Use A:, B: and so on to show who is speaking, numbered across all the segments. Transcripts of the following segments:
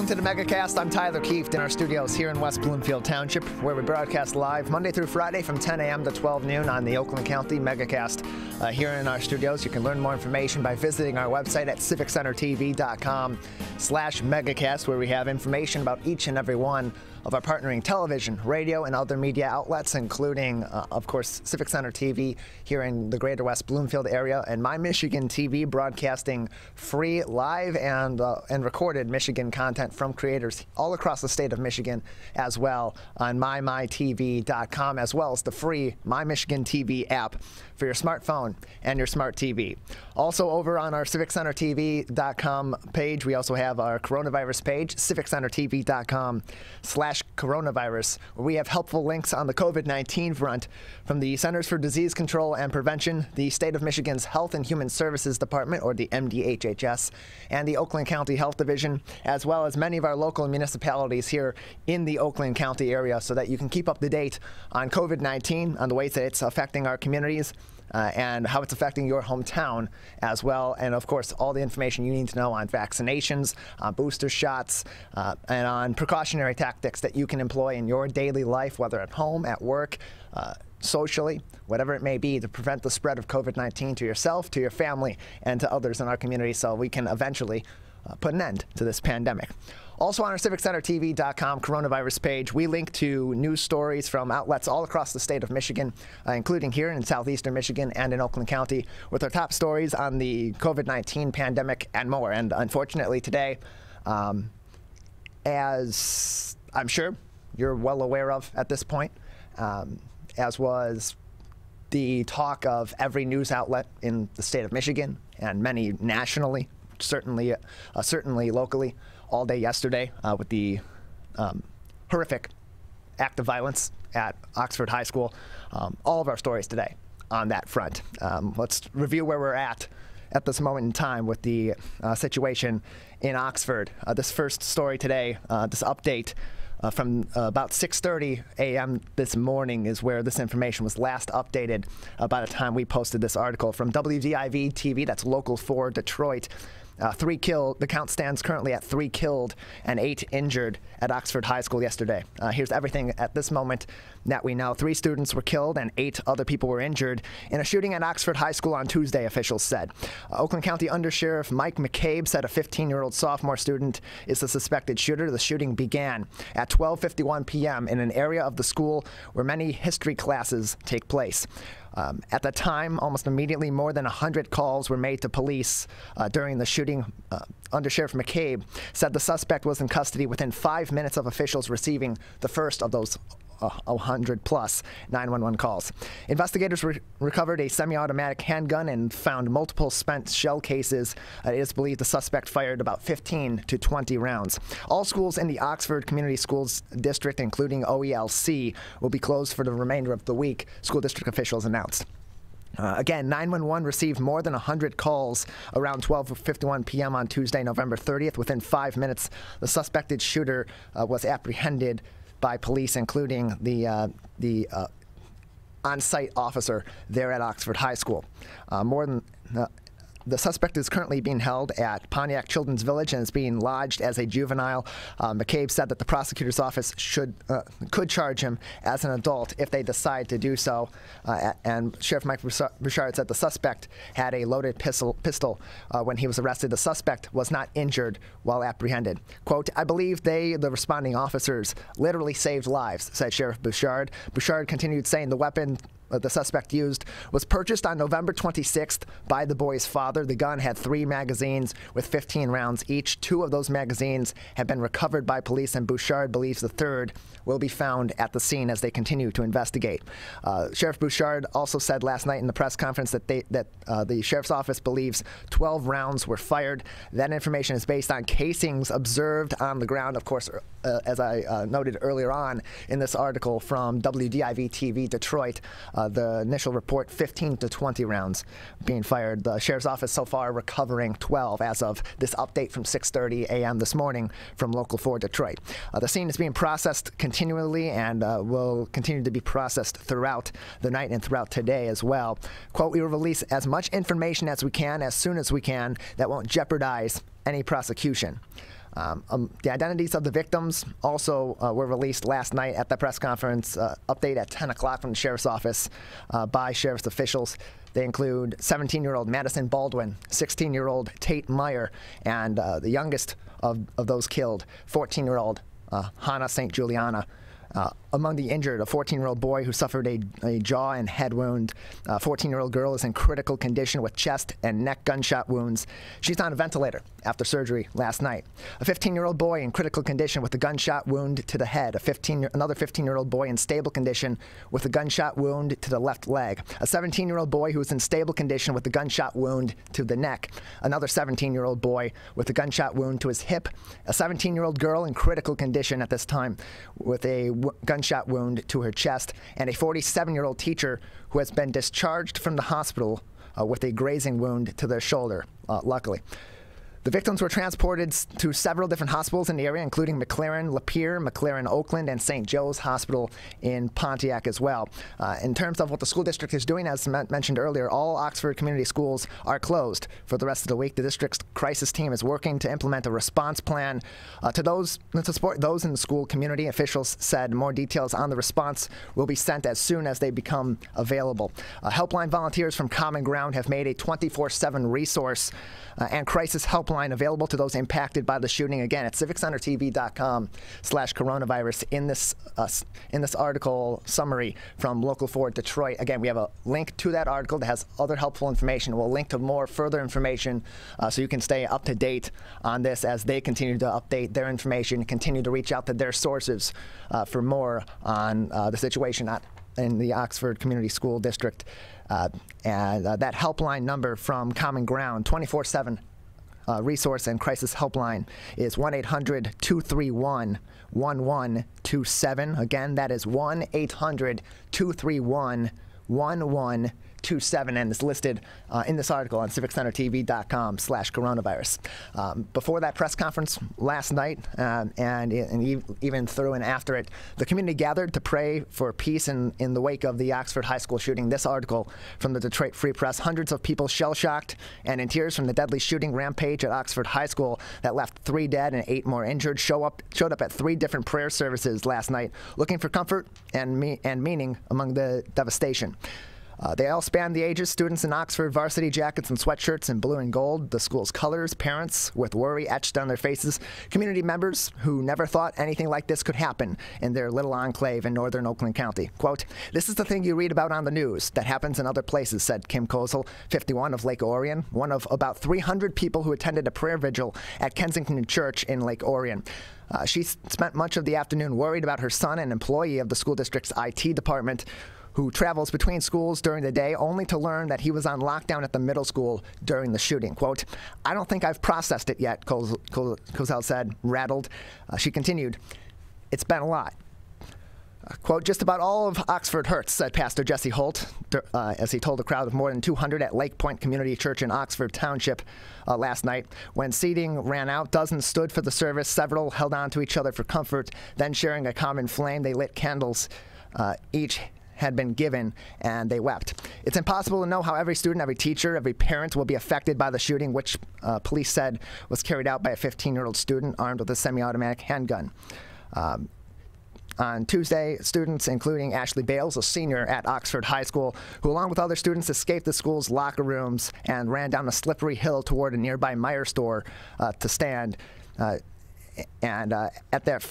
A: Welcome to the Megacast. I'm Tyler Kieft in our studios here in West Bloomfield Township, where we broadcast live Monday through Friday from 10 a.m. to 12 noon on the Oakland County Megacast. Here in our studios, you can learn more information by visiting our website at civiccentertv.com/megacast, where we have information about each and every one of our partnering television, radio, and other media outlets, including, of course, Civic Center TV here in the greater West Bloomfield area, and My Michigan TV, broadcasting free, live, and recorded Michigan content from creators all across the state of Michigan, as well on mymytv.com, as well as the free My Michigan TV app for your smartphone and your smart TV. Also, over on our civiccentertv.com page, we also have our coronavirus page, civiccentertv.com/coronavirus, where we have helpful links on the COVID-19 front from the Centers for Disease Control and Prevention, the State of Michigan's Health and Human Services Department, or the MDHHS, and the Oakland County Health Division, as well as many of our local municipalities here in the Oakland County area, so that you can keep up to date on COVID-19, on the ways that it's affecting our communities, and how it's affecting your hometown as well. And of course, all the information you need to know on vaccinations, booster shots, and on precautionary tactics that you can employ in your daily life, whether at home, at work, socially, whatever it may be, to prevent the spread of COVID-19 to yourself, to your family, and to others in our community, so we can eventually put an end to this pandemic. Also on our civiccentertv.com coronavirus page, we link to news stories from outlets all across the state of Michigan, including here in southeastern Michigan and in Oakland County, with our top stories on the COVID-19 pandemic and more. And unfortunately today, as I'm sure you're well aware of at this point, as was the talk of every news outlet in the state of Michigan and many nationally, certainly locally, all day yesterday with the horrific act of violence at Oxford High School. All of our stories today on that front. Let's review where we're at this moment in time with the situation in Oxford. This first story today, this update from about 6:30 a.m. this morning is where this information was last updated by the time we posted this article from WDIV TV, that's local 4 Detroit. 3 killed. The count stands currently at 3 killed and 8 injured at Oxford High School yesterday. Here's everything at this moment that we know. 3 students were killed and 8 other people were injured in a shooting at Oxford High School on Tuesday, officials said. Oakland County Undersheriff Mike McCabe said a 15-year-old sophomore student is the suspected shooter. The shooting began at 12:51 p.m. in an area of the school where many history classes take place. At the time, almost immediately, more than 100 calls were made to police during the shooting. Undersheriff McCabe said the suspect was in custody within 5 minutes of officials receiving the first of those 100-plus 911 calls. Investigators recovered a semi-automatic handgun and found multiple spent shell cases. It is believed the suspect fired about 15 to 20 rounds. All schools in the Oxford Community Schools District, including OELC, will be closed for the remainder of the week, school district officials announced. Again, 911 received more than 100 calls around 12:51 p.m. on Tuesday, November 30th. Within 5 minutes, the suspected shooter was apprehended by police, including the on-site officer there at Oxford High School. The suspect is currently being held at Pontiac Children's Village and is being lodged as a juvenile. McCabe said that the prosecutor's office could charge him as an adult if they decide to do so. And Sheriff Mike Bouchard said the suspect had a loaded pistol when he was arrested. The suspect was not injured while apprehended. Quote, "I believe the responding officers, literally saved lives," said Sheriff Bouchard. Bouchard continued saying the weapon the suspect used was purchased on November 26th by the boy's father. The gun had 3 magazines with 15 rounds each. 2 of those magazines have been recovered by police, and Bouchard believes the 3rd will be found at the scene as they continue to investigate. Sheriff Bouchard also said last night in the press conference that the sheriff's office believes 12 rounds were fired. That information is based on casings observed on the ground. Of course, as I noted earlier on in this article from WDIV TV Detroit, the initial report, 15 to 20 rounds being fired. The sheriff's office so far recovering 12 as of this update from 6:30 a.m. this morning from Local 4 Detroit. The scene is being processed continually and will continue to be processed throughout the night and throughout today as well. Quote, "We will release as much information as we can, as soon as we can, that won't jeopardize any prosecution." The identities of the victims also were released last night at the press conference update at 10 o'clock from the sheriff's office by sheriff's officials. They include 17-year-old Madison Baldwin, 16-year-old Tate Meyer, and the youngest of those killed, 14-year-old Hannah St. Juliana. Among the injured, a 14-year-old boy who suffered a jaw and head wound. A 14-year-old girl is in critical condition with chest and neck gunshot wounds. She's on a ventilator after surgery last night. A 15-year-old boy in critical condition with a gunshot wound to the head. Another 15-year-old boy in stable condition with a gunshot wound to the left leg. A 17-year-old boy who is in stable condition with a gunshot wound to the neck. Another 17-year-old boy with a gunshot wound to his hip. A 17-year-old girl in critical condition at this time with a gunshot wound to her chest, and a 47-year-old teacher who has been discharged from the hospital with a grazing wound to their shoulder, luckily. The victims were transported to several different hospitals in the area, including McLaren Lapeer, McLaren Oakland, and St. Joe's Hospital in Pontiac as well. In terms of what the school district is doing, as mentioned earlier, all Oxford community schools are closed for the rest of the week. The district's crisis team is working to implement a response plan to support those in the school community. Officials said more details on the response will be sent as soon as they become available. Helpline volunteers from Common Ground have made a 24/7 resource and crisis helpline available to those impacted by the shooting. Again, at civiccentertv.com/coronavirus in this article summary from Local 4 Detroit. Again, we have a link to that article that has other helpful information. We'll link to more further information so you can stay up to date on this as they continue to update their information, continue to reach out to their sources for more on the situation in the Oxford Community School District. And that helpline number from Common Ground, 24/7 resource and crisis helpline, is 1-800-231-1127. Again, that is 1-800-231-1127, and is listed in this article on civiccentertv.com/coronavirus. Before that press conference last night, and even through and after it, the community gathered to pray for peace in the wake of the Oxford High School shooting. This article from the Detroit Free Press: hundreds of people shell-shocked and in tears from the deadly shooting rampage at Oxford High School that left 3 dead and 8 more injured showed up at 3 different prayer services last night, looking for comfort and meaning among the devastation. They all span the ages: students in Oxford varsity jackets and sweatshirts in blue and gold, the school's colors, parents with worry etched on their faces, community members who never thought anything like this could happen in their little enclave in northern Oakland County. Quote, "This is the thing you read about on the news that happens in other places," said Kim Kozel, 51, of Lake Orion, one of about 300 people who attended a prayer vigil at Kensington Church in Lake Orion. She spent much of the afternoon worried about her son, an employee of the school district's IT department, who travels between schools during the day, only to learn that he was on lockdown at the middle school during the shooting. Quote, "I don't think I've processed it yet," Kozel said, rattled. She continued, "It's been a lot." Quote, "Just about all of Oxford hurts," said Pastor Jesse Holt, as he told a crowd of more than 200 at Lake Point Community Church in Oxford Township last night. When seating ran out, dozens stood for the service. Several held on to each other for comfort. Then, sharing a common flame, they lit candles. Each had been given, and they wept. It's impossible to know how every student, every teacher, every parent will be affected by the shooting, which police said was carried out by a 15-year-old student armed with a semi-automatic handgun. On Tuesday, students, including Ashley Bales, a senior at Oxford High School, who along with other students escaped the school's locker rooms and ran down a slippery hill toward a nearby Meijer store to stand. At that,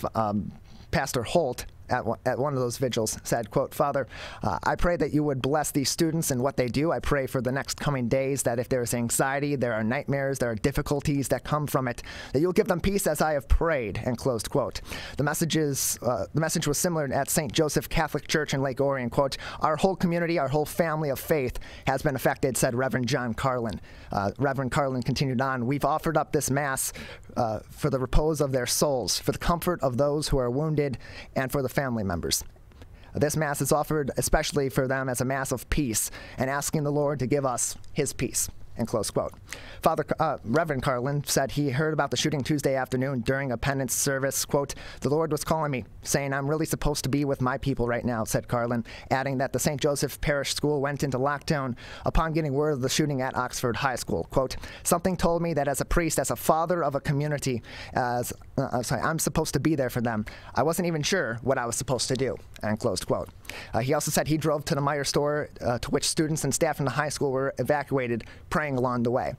A: Pastor Holt, at one of those vigils, said, quote, "Father, I pray that you would bless these students and what they do. I pray for the next coming days that if there is anxiety, there are nightmares, there are difficulties that come from it, that you'll give them peace as I have prayed," and closed quote. The message was similar at St. Joseph Catholic Church in Lake Orion. Quote, "Our whole community, our whole family of faith has been affected," said Reverend John Carlin. Reverend Carlin continued on, "We've offered up this Mass for the repose of their souls, for the comfort of those who are wounded, and for the family members. This Mass is offered especially for them as a Mass of peace and asking the Lord to give us His peace." end close quote. Reverend Carlin said he heard about the shooting Tuesday afternoon during a penance service. Quote, "The Lord was calling me, saying I'm really supposed to be with my people right now," said Carlin, adding that the St. Joseph Parish School went into lockdown upon getting word of the shooting at Oxford High School. Quote, "Something told me that as a priest, as a father of a community, I'm supposed to be there for them. I wasn't even sure what I was supposed to do," end closed quote. He also said he drove to the Meijer store to which students and staff in the high school were evacuated, praying along the way.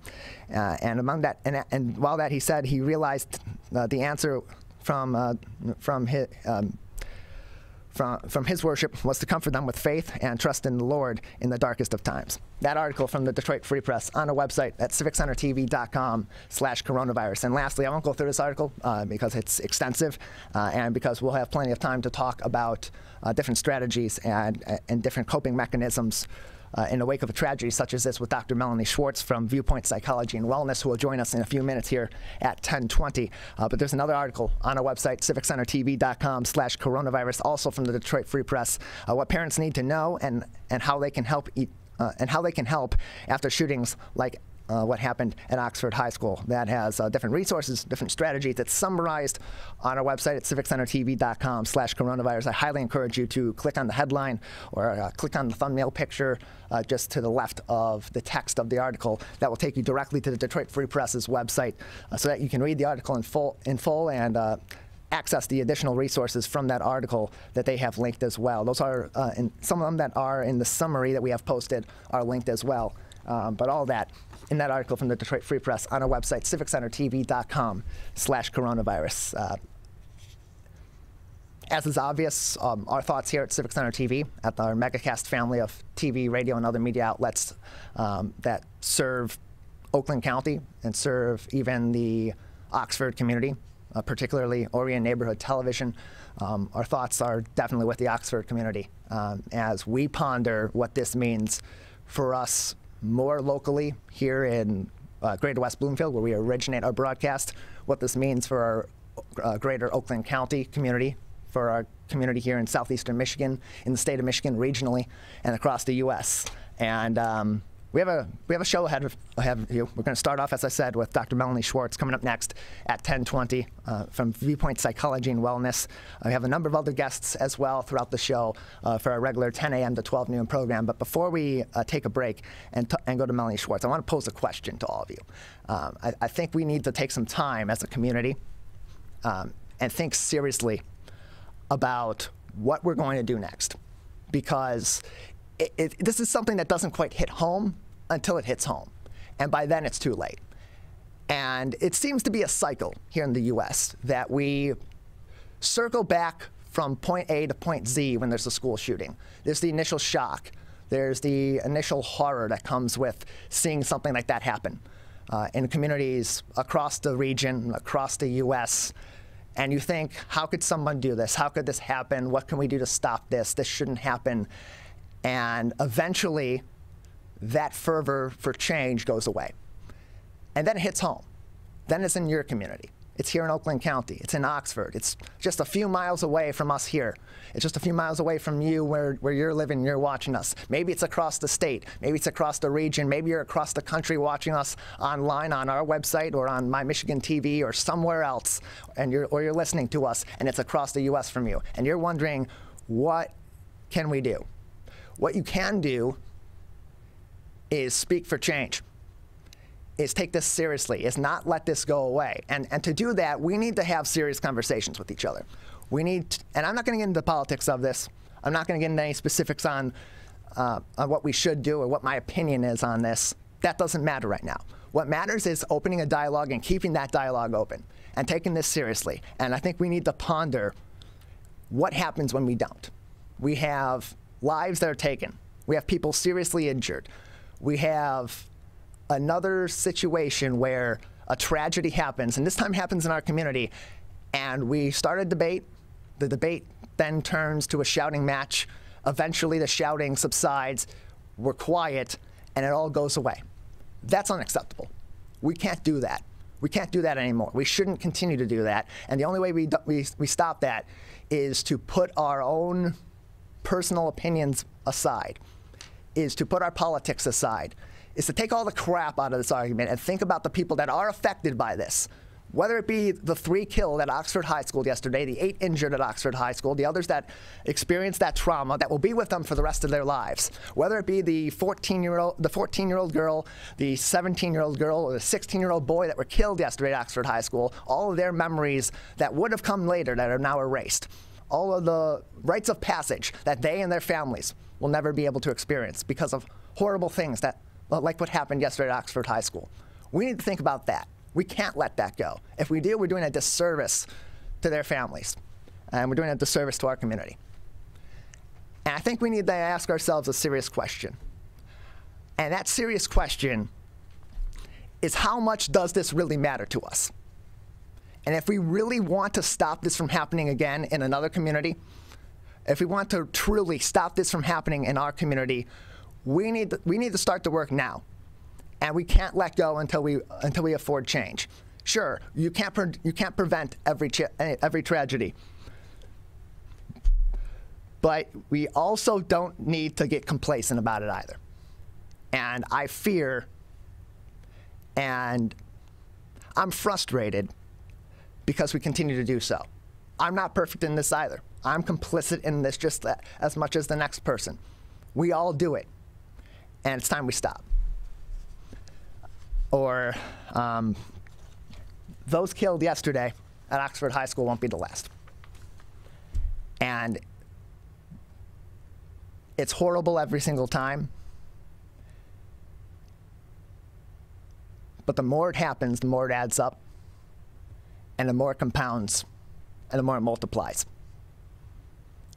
A: And among that, and while that he said he realized the answer from his worship was to comfort them with faith and trust in the Lord in the darkest of times. That article from the Detroit Free Press on our website at civiccentertv.com/coronavirus. And lastly, I won't go through this article because it's extensive and because we'll have plenty of time to talk about different strategies and different coping mechanisms in the wake of a tragedy such as this with Dr. Melanie Schwartz from Viewpoint Psychology and Wellness, who will join us in a few minutes here at 10:20. But there's another article on our website, civiccentertv.com/coronavirus, also from the Detroit Free Press, what parents need to know and how they can help after shootings like what happened at Oxford High School. That has different resources, different strategies. It's summarized on our website at civiccentertv.com/coronavirus. I highly encourage you to click on the headline or click on the thumbnail picture just to the left of the text of the article. That will take you directly to the Detroit Free Press's website so that you can read the article in full and access the additional resources from that article that they have linked as well. Those are, some of them that are in the summary that we have posted are linked as well. But all that in that article from the Detroit Free Press on our website, civiccentertv.com/coronavirus. As is obvious, our thoughts here at Civic Center TV, at our Megacast family of TV, radio, and other media outlets that serve Oakland County and serve even the Oxford community, particularly Orient Neighborhood Television. Our thoughts are definitely with the Oxford community as we ponder what this means for us more locally here in Greater West Bloomfield, where we originate our broadcast, what this means for our Greater Oakland County community, for our community here in southeastern Michigan, in the state of Michigan regionally, and across the U.S. And we have a show ahead of you. We're going to start off, as I said, with Dr. Melanie Schwartz coming up next at 10:20 from Viewpoint Psychology and Wellness. We have a number of other guests as well throughout the show for our regular 10 a.m. to 12 noon program. But before we take a break and go to Melanie Schwartz, I want to pose a question to all of you. I think we need to take some time as a community and think seriously about what we're going to do next, because this is something that doesn't quite hit home until it hits home. And by then, it's too late. And it seems to be a cycle here in the U.S. that we circle back from point A to point Z when there's a school shooting. There's the initial shock. There's the initial horror that comes with seeing something like that happen in communities across the region, across the U.S., and you think, how could someone do this? How could this happen? What can we do to stop this? This shouldn't happen. And eventually, that fervor for change goes away. And then it hits home. Then it's in your community. It's here in Oakland County. It's in Oxford. It's just a few miles away from us here. It's just a few miles away from you where you're living and you're watching us. Maybe it's across the state. Maybe it's across the region. Maybe you're across the country watching us online on our website or on My Michigan TV or somewhere else, and you're listening to us, and it's across the U.S. from you. And you're wondering, what can we do? What you can do is speak for change, is take this seriously, is not let this go away. And to do that, we need to have serious conversations with each other. We need, and I'm not going to get into the politics of this. I'm not going to get into any specifics on what we should do or what my opinion is on this. That doesn't matter right now. What matters is opening a dialogue and keeping that dialogue open and taking this seriously. And I think we need to ponder what happens when we don't. We have lives that are taken. We have people seriously injured. We have another situation where a tragedy happens, and this time happens in our community, and we start a debate. The debate then turns to a shouting match. Eventually, the shouting subsides. We're quiet, and it all goes away. That's unacceptable. We can't do that. We can't do that anymore. We shouldn't continue to do that. And the only way we stop that is to put our own personal opinions aside, is to put our politics aside, is to take all the crap out of this argument and think about the people that are affected by this. Whether it be the 3 killed at Oxford High School yesterday, the 8 injured at Oxford High School, the others that experienced that trauma that will be with them for the rest of their lives. Whether it be the 14-year-old girl, the 17-year-old girl, or the 16-year-old boy that were killed yesterday at Oxford High School, all of their memories that would have come later that are now erased. All of the rites of passage that they and their families will never be able to experience because of horrible things that, like what happened yesterday at Oxford High School. We need to think about that. We can't let that go. If we do, we're doing a disservice to their families, and we're doing a disservice to our community. And I think we need to ask ourselves a serious question. And that serious question is, how much does this really matter to us? And if we really want to stop this from happening again in another community, if we want to truly stop this from happening in our community, we need to start the work now. And we can't let go until we afford change. Sure, you can't prevent every tragedy, but we also don't need to get complacent about it either. And I fear, and I'm frustrated because we continue to do so. I'm not perfect in this either. I'm complicit in this just as much as the next person. We all do it, and it's time we stop. Or those killed yesterday at Oxford High School won't be the last. And it's horrible every single time. But the more it happens, the more it adds up, and the more it compounds, and the more it multiplies.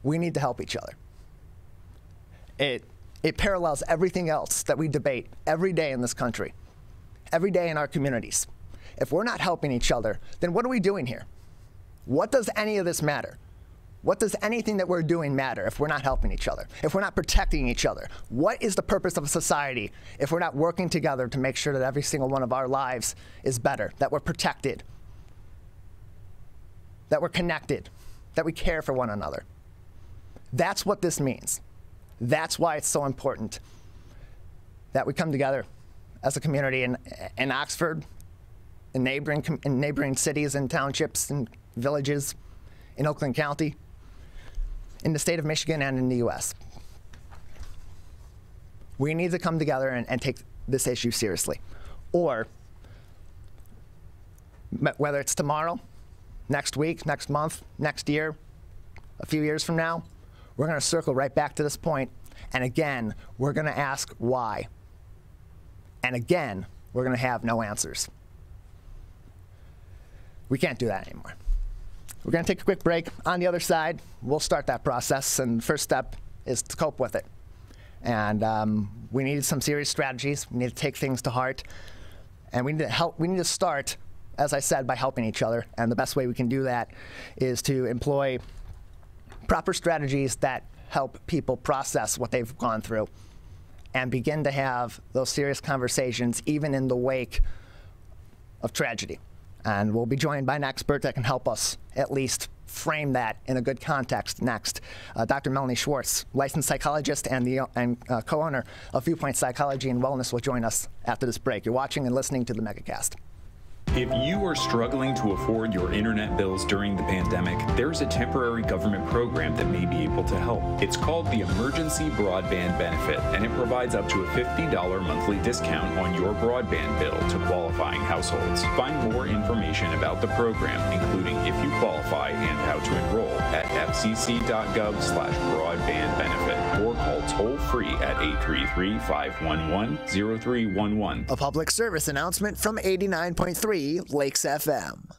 A: We need to help each other. It parallels everything else that we debate every day in this country. Every day in our communities. If we're not helping each other, then what are we doing here? What does any of this matter? What does anything that we're doing matter if we're not helping each other? If we're not protecting each other? What is the purpose of a society if we're not working together to make sure that every single one of our lives is better, that we're protected, that we're connected, that we care for one another? That's what this means. That's why it's so important that we come together as a community in Oxford, in neighboring cities and townships and villages, in Oakland County, in the state of Michigan, and in the U.S. We need to come together and take this issue seriously. Or, whether it's tomorrow, next week, next month, next year, a few years from now, we're going to circle right back to this point, and again, we're going to ask why. And again, we're going to have no answers. We can't do that anymore. We're going to take a quick break. On the other side, we'll start that process, and the first step is to cope with it. And we need some serious strategies. We need to take things to heart. And we need to help. We need to start, as I said, by helping each other. And the best way we can do that is to employ proper strategies that help people process what they've gone through and begin to have those serious conversations even in the wake of tragedy. And we'll be joined by an expert that can help us at least frame that in a good context next. Dr. Melanie Schwartz, licensed psychologist and co-owner of Viewpoint Psychology and Wellness, will join us after this break. You're watching and listening to the Megacast.
B: If you are struggling to afford your internet bills during the pandemic, there's a temporary government program that may be able to help. It's called the Emergency Broadband Benefit, and it provides up to a $50 monthly discount on your broadband bill to qualifying households. Find more information about the program, including if you qualify and how to enroll, at fcc.gov/broadbandbenefit, or call toll-free at 833-511-0311.
A: A public service announcement from 89.3 Lakes FM.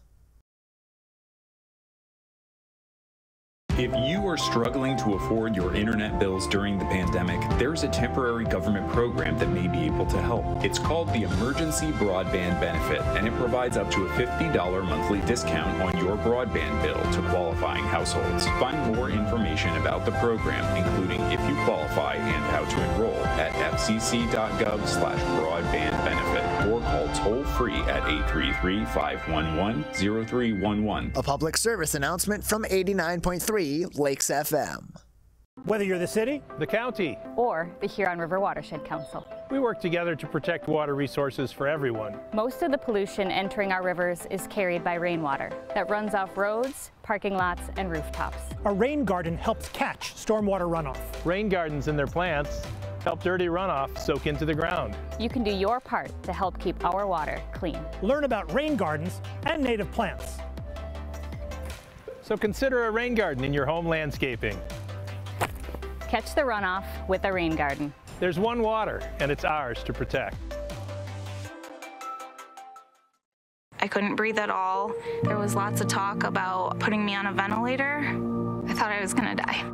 B: If you are struggling to afford your internet bills during the pandemic, there's a temporary government program that may be able to help. It's called the Emergency Broadband Benefit, and it provides up to a $50 monthly discount on your broadband bill to qualifying households. Find more information about the program, including if you qualify and how to enroll, at fcc.gov/broadbandbenefit, or call toll-free at 833-511-0311.
A: A public service announcement from 89.3 Lakes FM.
C: Whether you're the city,
D: the county,
E: or the Huron River Watershed Council.
D: We work together to protect water resources for everyone.
E: Most of the pollution entering our rivers is carried by rainwater that runs off roads, parking lots, and rooftops.
C: a rain garden helps catch stormwater runoff.
D: Rain gardens and their plants help dirty runoff soak into the ground.
E: You can do your part to help keep our water clean.
C: Learn about rain gardens and native plants.
D: So consider a rain garden in your home landscaping.
E: Catch the runoff with a rain garden.
D: There's one water, and it's ours to protect.
F: I couldn't breathe at all. There was lots of talk about putting me on a ventilator. I thought I was gonna die.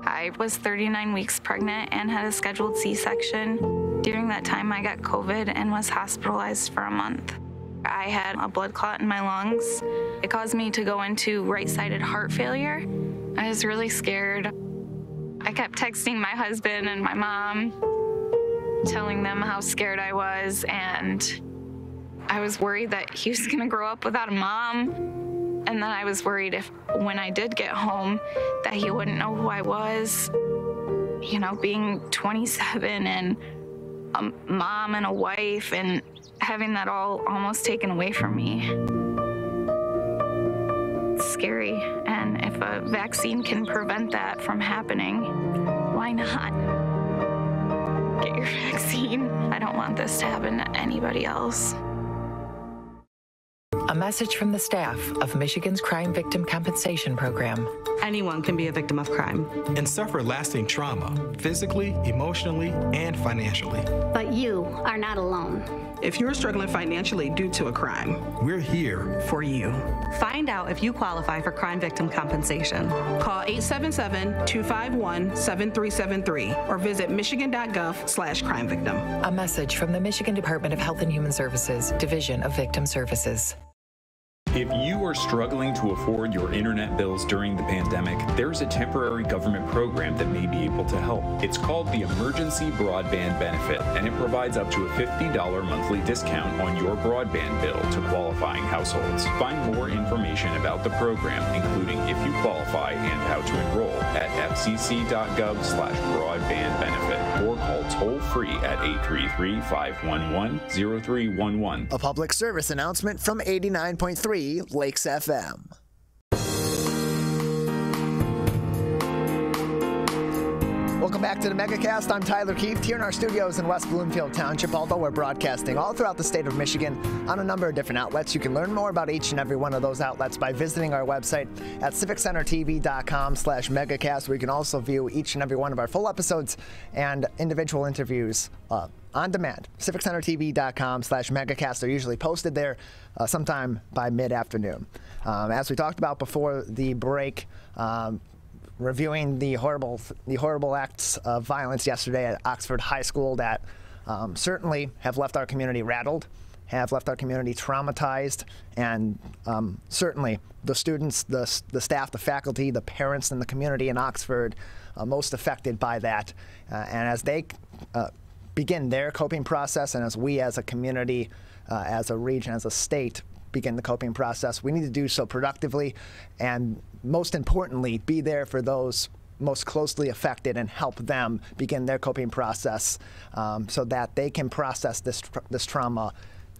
F: I was 39 weeks pregnant and had a scheduled C-section. During that time, I got COVID and was hospitalized for a month. I had a blood clot in my lungs. It caused me to go into right-sided heart failure. I was really scared. I kept texting my husband and my mom, telling them how scared I was, and I was worried that he was gonna grow up without a mom. And then I was worried if, when I did get home, that he wouldn't know who I was. You know, being 27 and a mom and a wife and having that all almost taken away from me. It's scary, and if a vaccine can prevent that from happening, why not? Get your vaccine. I don't want this to happen to anybody else.
G: A message from the staff of Michigan's Crime Victim Compensation Program.
H: Anyone can be a victim of crime
I: and suffer lasting trauma, physically, emotionally, and financially.
J: But you are not alone.
H: If you're struggling financially due to a crime,
I: we're here
H: for you. Find out if you qualify for crime victim compensation. Call 877-251-7373 or visit michigan.gov/crime-victim.
G: A message from the Michigan Department of Health and Human Services, Division of Victim Services.
B: If you are struggling to afford your internet bills during the pandemic, there's a temporary government program that may be able to help. It's called the Emergency Broadband Benefit, and it provides up to a $50 monthly discount on your broadband bill to qualifying households. Find more information about the program, including if you qualify and how to enroll, at fcc.gov/broadbandbenefit or call toll-free at 833-511-0311.
A: A public service announcement from 89.3 Lakes FM. Welcome back to the Megacast. I'm Tyler Keefe here in our studios in West Bloomfield Township, although we're broadcasting all throughout the state of Michigan on a number of different outlets. You can learn more about each and every one of those outlets by visiting our website at civiccentertv.com/megacast, where you can also view each and every one of our full episodes and individual interviews on demand. civiccentertv.com/megacast are usually posted there sometime by mid-afternoon. As we talked about before the break, reviewing the horrible acts of violence yesterday at Oxford High School that certainly have left our community rattled, have left our community traumatized, and certainly the students, the staff, the faculty, the parents, and the community in Oxford most affected by that. And as they begin their coping process, and as we as a community, as a region, as a state, begin the coping process, we need to do so productively and, most importantly, be there for those most closely affected and help them begin their coping process so that they can process this trauma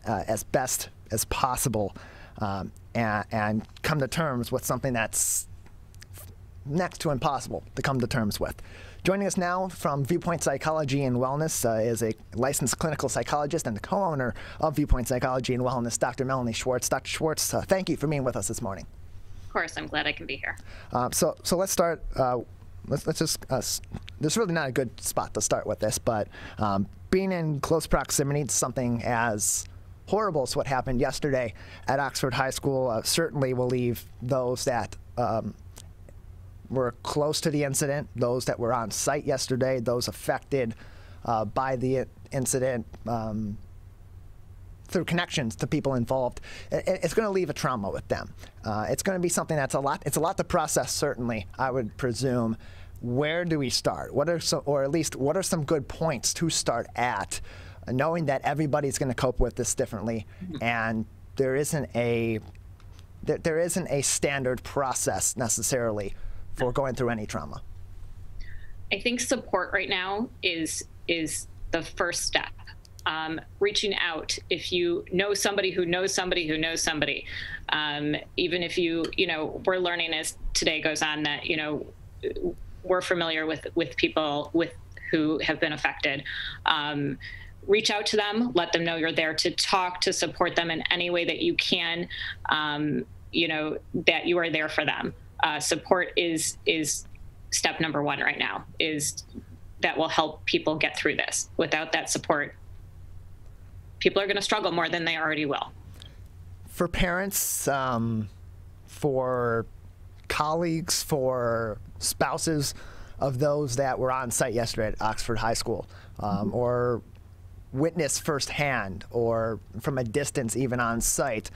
A: as best as possible and come to terms with something that's next to impossible to come to terms with. Joining us now from Viewpoint Psychology and Wellness is a licensed clinical psychologist and the co-owner of Viewpoint Psychology and Wellness, Dr. Melanie Schwartz. Dr. Schwartz, thank you for being with us this morning.
K: Of course, I'm glad I can be here.
A: So let's start. Let's just. There's really not a good spot to start with this, but being in close proximity to something as horrible as what happened yesterday at Oxford High School certainly will leave those that were close to the incident, those that were on site yesterday, those affected by the incident through connections to people involved. It's going to leave a trauma with them. It's going to be something that's it's a lot to process, certainly, I would presume. Where do we start? What are some good points to start at, knowing that everybody's going to cope with this differently, and there isn't a standard process necessarily for going through any trauma?
K: I think support right now is the first step. Reaching out, if you know somebody who knows somebody who knows somebody, even if we're learning as today goes on that, we're familiar with people who have been affected. Reach out to them, let them know you're there to talk, to support them in any way that you can, that you are there for them. Support is step number one right now, is that will help people get through this. Without that support, people are going to struggle more than they already will.
A: For parents, for colleagues, for spouses of those that were on site yesterday at Oxford High School, or witnessed firsthand or from a distance even on site,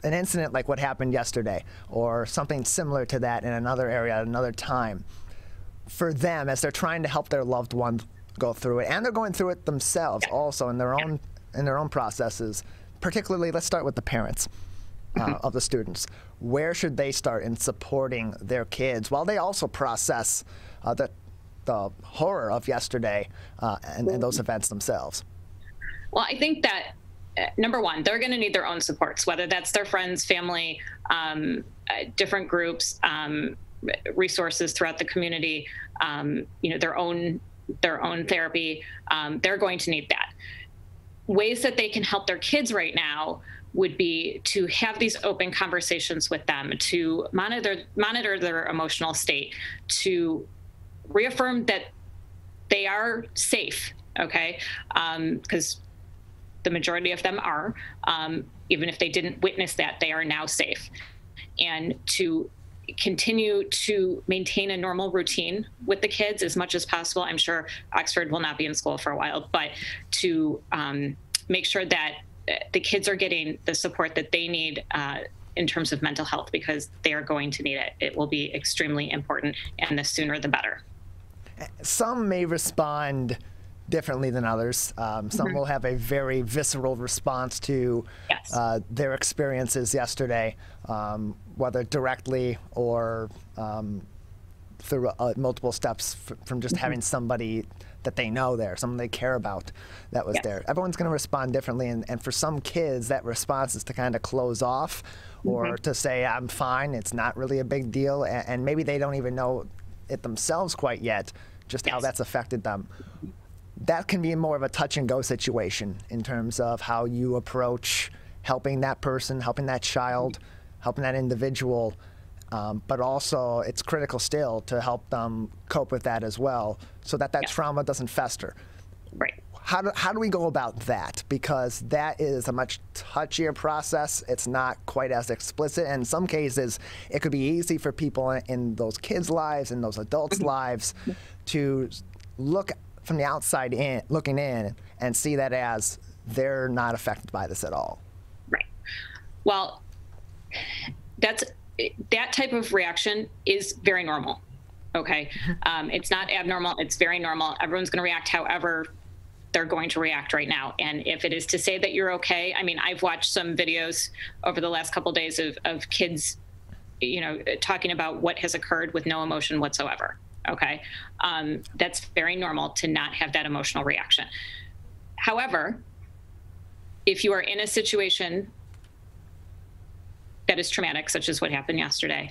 A: an incident like what happened yesterday or something similar to that in another area at another time, for them as they're trying to help their loved one go through it, and they're going through it themselves also in their own processes. Particularly, let's start with the parents of the students. Where should they start in supporting their kids while they also process the horror of yesterday and those events themselves?
K: Well, I think that number one, they're going to need their own supports, whether that's their friends, family, different groups, resources throughout the community, their own therapy. They're going to need that. Ways that they can help their kids right now would be to have these open conversations with them, to monitor their emotional state, to reaffirm that they are safe, okay? Because the majority of them are, even if they didn't witness that, they are now safe. And to continue to maintain a normal routine with the kids as much as possible. I'm sure Oxford will not be in school for a while, but to make sure that the kids are getting the support that they need in terms of mental health, because they are going to need it. It will be extremely important, and the sooner the better.
A: Some may respond differently than others. Some will have a very visceral response to their experiences yesterday, whether directly or through multiple steps from just having somebody that they know there, someone they care about that was there. Everyone's going to respond differently, and for some kids, that response is to kind of close off or to say, I'm fine, it's not really a big deal, and maybe they don't even know it themselves quite yet, just how that's affected them. That can be more of a touch-and-go situation in terms of how you approach helping that person, helping that child, helping that individual, but also it's critical still to help them cope with that as well, so that trauma doesn't fester.
K: Right.
A: How do we go about that? Because that is a much touchier process. It's not quite as explicit. In some cases, it could be easy for people in those kids' lives, in those adults' lives, to look from the outside in, looking in, and see that as they're not affected by this at all.
K: Right. Well, that type of reaction is very normal. Okay. It's not abnormal. It's very normal. Everyone's going to react however they're going to react right now. And if it is to say that you're okay, I mean, I've watched some videos over the last couple of days of kids, talking about what has occurred with no emotion whatsoever. Okay. That's very normal to not have that emotional reaction. However, if you are in a situation that is traumatic, such as what happened yesterday,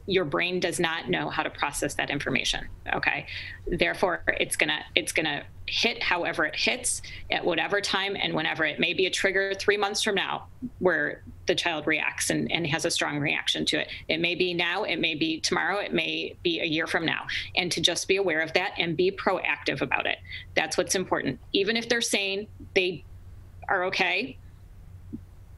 K: your brain does not know how to process that information. Okay. Therefore, it's gonna hit however it hits at whatever time and whenever. It may be a trigger 3 months from now where the child reacts and has a strong reaction to it. It may be now, it may be tomorrow, it may be a year from now. And to just be aware of that and be proactive about it. That's what's important. Even if they're saying they are okay,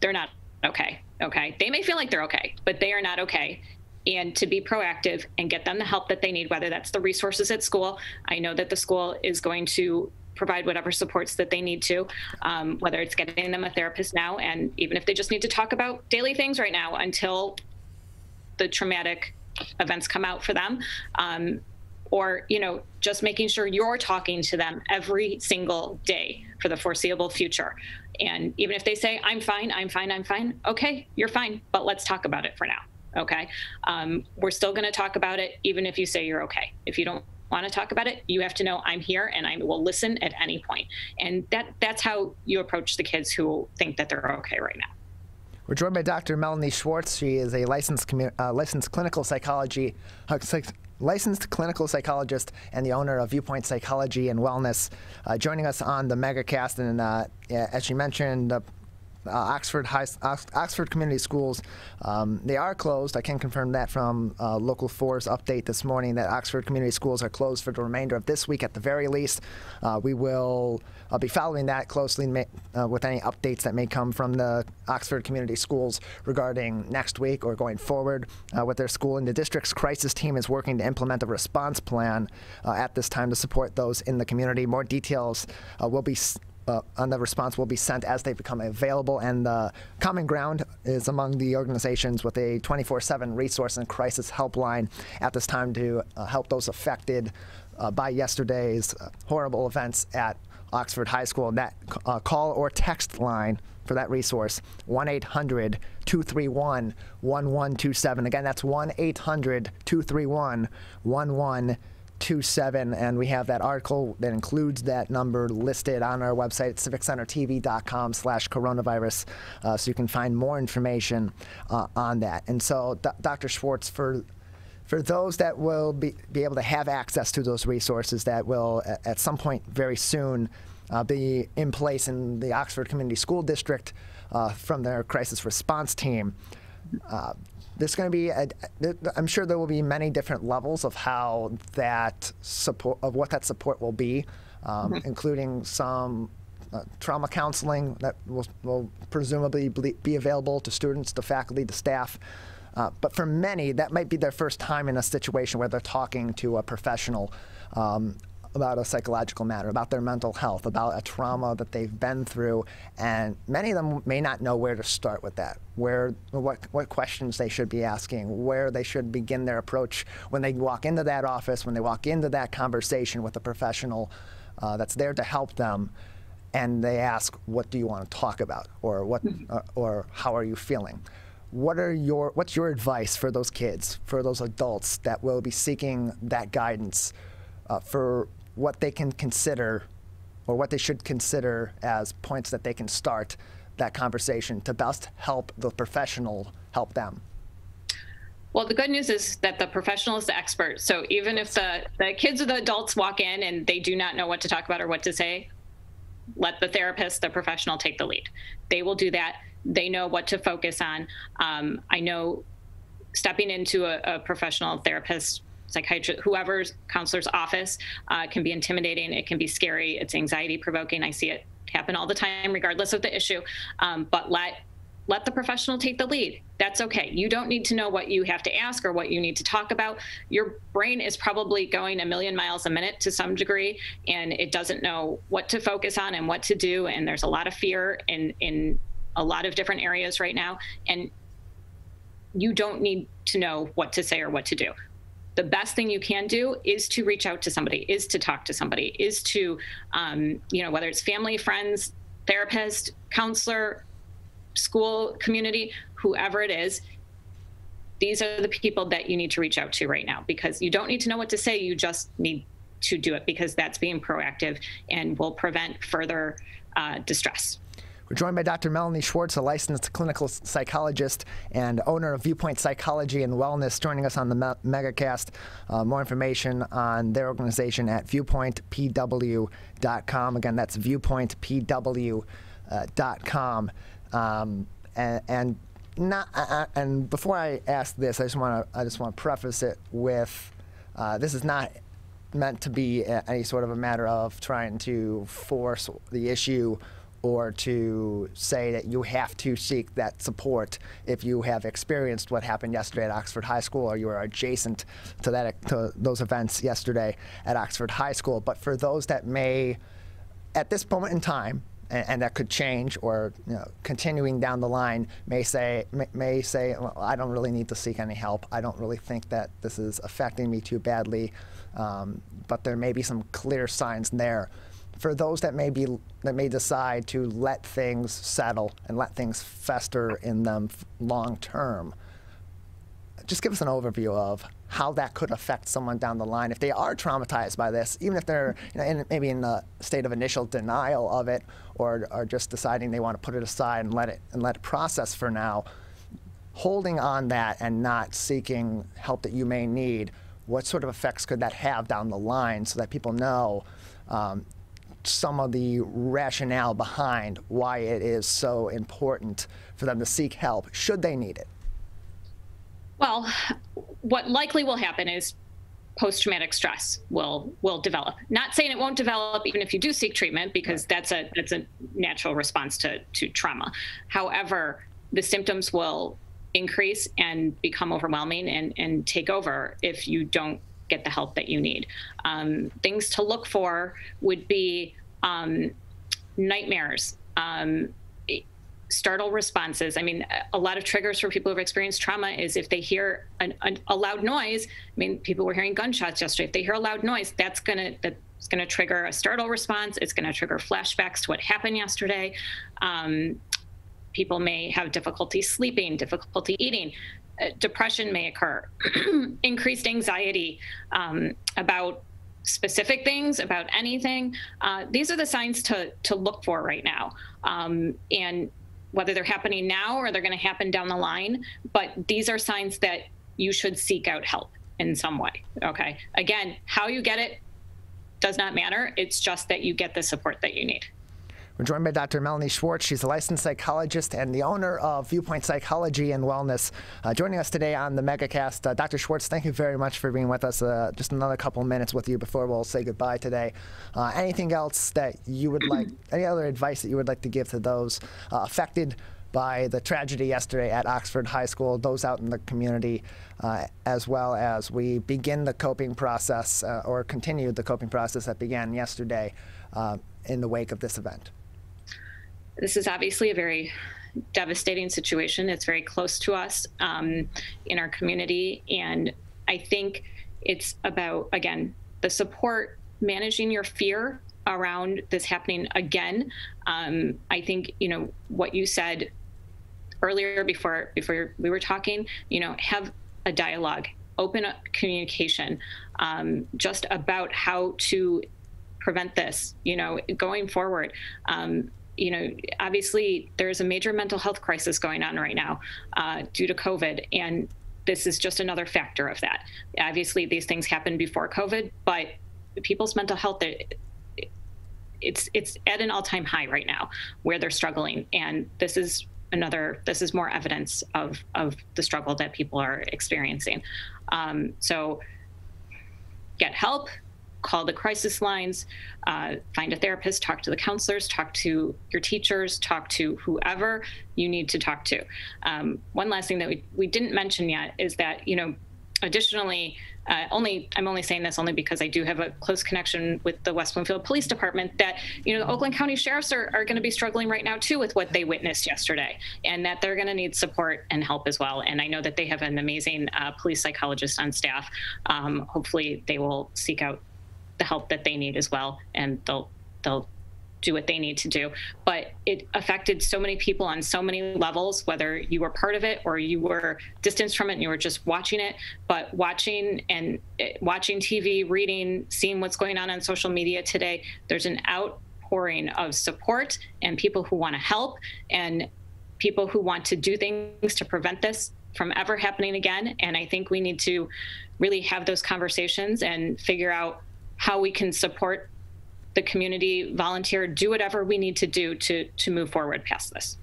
K: they're not okay. Okay. They may feel like they're okay, but they are not okay. And to be proactive and get them the help that they need, whether that's the resources at school. I know that the school is going to provide whatever supports that they need to, whether it's getting them a therapist now, and even if they just need to talk about daily things right now until the traumatic events come out for them, or, just making sure you're talking to them every single day for the foreseeable future. And even if they say, I'm fine, okay, you're fine, but let's talk about it for now. Okay. We're still going to talk about it, even if you say you're okay. If you don't want to talk about it, you have to know I'm here and I will listen at any point. And that's how you approach the kids who think that they're okay right now.
A: We're joined by Dr. Melanie Schwartz. She is a licensed clinical psychologist and the owner of Viewpoint Psychology and Wellness, joining us on the Megacast. And as she mentioned, Oxford Community Schools, they are closed. I can confirm that from Local 4's update this morning that Oxford Community Schools are closed for the remainder of this week at the very least. We will be following that closely with any updates that may come from the Oxford Community Schools regarding next week or going forward with their school. And the district's crisis team is working to implement a response plan at this time to support those in the community. More details will be on the response will be sent as they become available, and the Common Ground is among the organizations with a 24/7 resource and crisis helpline at this time to help those affected by yesterday's horrible events at Oxford High School. And that call or text line for that resource, 1-800-231-1127. Again, that's 1-800-231-1127. And we have that article that includes that number listed on our website, civiccentertv.com/coronavirus, so you can find more information on that. And so, Dr. Schwartz, for those that will be able to have access to those resources that will at some point very soon be in place in the Oxford Community School District from their crisis response team, there's going to be, I'm sure there will be many different levels of how that support, of what that support will be, including some trauma counseling that will presumably be available to students, to faculty, to staff. But for many, that might be their first time in a situation where they're talking to a professional about a psychological matter, about their mental health, about a trauma that they've been through, and many of them may not know where to start with that, what questions they should be asking, where they should begin their approach when they walk into that office, when they walk into that conversation with a professional that's there to help them, and they ask, what do you want to talk about, or what, or how are you feeling? What's your advice for those kids, for those adults that will be seeking that guidance for what they can consider, or what they should consider as points that they can start that conversation to best help the professional help them?
K: Well, the good news is that the professional is the expert. So even if the kids or the adults walk in and they do not know what to talk about or what to say, let the therapist, the professional, take the lead. They will do that. They know what to focus on. I know stepping into a professional therapist, psychiatrist, whoever's counselor's office can be intimidating. It can be scary. It's anxiety provoking. I see it happen all the time, regardless of the issue. But let the professional take the lead. That's okay. You don't need to know what you have to ask or what you need to talk about. Your brain is probably going a million miles a minute to some degree, and it doesn't know what to focus on and what to do. And there's a lot of fear in a lot of different areas right now. And you don't need to know what to say or what to do. The best thing you can do is to reach out to somebody, is to talk to somebody, is to, whether it's family, friends, therapist, counselor, school, community, whoever it is, these are the people that you need to reach out to right now, because you don't need to know what to say. You just need to do it, because that's being proactive and will prevent further distress.
A: We're joined by Dr. Melanie Schwartz, a licensed clinical psychologist and owner of Viewpoint Psychology and Wellness, joining us on the Megacast. More information on their organization at viewpointpw.com. Again, that's viewpointpw.com. And before I ask this, I just want to preface it with this is not meant to be any sort of a matter of trying to force the issue or to say that you have to seek that support if you have experienced what happened yesterday at Oxford High School, or you are adjacent to those events yesterday at Oxford High School. But for those that may, at this moment in time, and that could change, or continuing down the line, may say, well, I don't really need to seek any help. I don't really think that this is affecting me too badly, but there may be some clear signs there. For those that may decide to let things settle and let things fester in them long term, just give us an overview of how that could affect someone down the line if they are traumatized by this, even if they're maybe in the state of initial denial of it, or are just deciding they want to put it aside and let it process for now. Holding on that and not seeking help that you may need, what sort of effects could that have down the line so that people know some of the rationale behind why it is so important for them to seek help should they need it?
K: Well, what likely will happen is post-traumatic stress will develop. Not saying it won't develop even if you do seek treatment, because that's a natural response to trauma. However, the symptoms will increase and become overwhelming and take over if you don't get the help that you need. Things to look for would be nightmares, startle responses. I mean, a lot of triggers for people who've experienced trauma is if they hear a loud noise. I mean, people were hearing gunshots yesterday. If they hear a loud noise, that's gonna trigger a startle response. It's gonna trigger flashbacks to what happened yesterday. People may have difficulty sleeping, difficulty eating. Depression may occur, increased anxiety about specific things, about anything. These are the signs to look for right now. And whether they're happening now or they're going to happen down the line, but these are signs that you should seek out help in some way. Okay. Again, how you get it does not matter. It's just that you get the support that you need.
A: We're joined by Dr. Melanie Schwartz. She's a licensed psychologist and the owner of Viewpoint Psychology and Wellness. Joining us today on the Megacast. Dr. Schwartz, thank you very much for being with us. Just another couple minutes with you before we'll say goodbye today. Anything else that you would like, any other advice that you would like to give to those affected by the tragedy yesterday at Oxford High School, those out in the community, as well as we begin the coping process or continue the coping process that began yesterday in the wake of this event?
K: This is obviously a very devastating situation. It's very close to us in our community. And I think it's about, again, the support, managing your fear around this happening again. I think, what you said earlier before we were talking, have a dialogue, open up communication, just about how to prevent this, going forward. Obviously there's a major mental health crisis going on right now due to COVID, and this is just another factor of that. Obviously these things happened before COVID, but people's mental health, it's at an all-time high right now where they're struggling. And this is more evidence of the struggle that people are experiencing. So get help. Call the crisis lines, find a therapist, talk to the counselors, talk to your teachers, talk to whoever you need to talk to. One last thing that we didn't mention yet is that, additionally, I'm only saying this only because I do have a close connection with the West Bloomfield Police Department, that, the Oakland County Sheriffs are going to be struggling right now too with what they witnessed yesterday, and that they're going to need support and help as well. And I know that they have an amazing police psychologist on staff. Hopefully they will seek out the help that they need as well, and they'll do what they need to do. But it affected so many people on so many levels, whether you were part of it or you were distanced from it and you were just watching it. But watching TV, reading, seeing what's going on social media today, there's an outpouring of support and people who want to help and people who want to do things to prevent this from ever happening again. And I think we need to really have those conversations and figure out how we can support the community, volunteer, do whatever we need to do to move forward past this.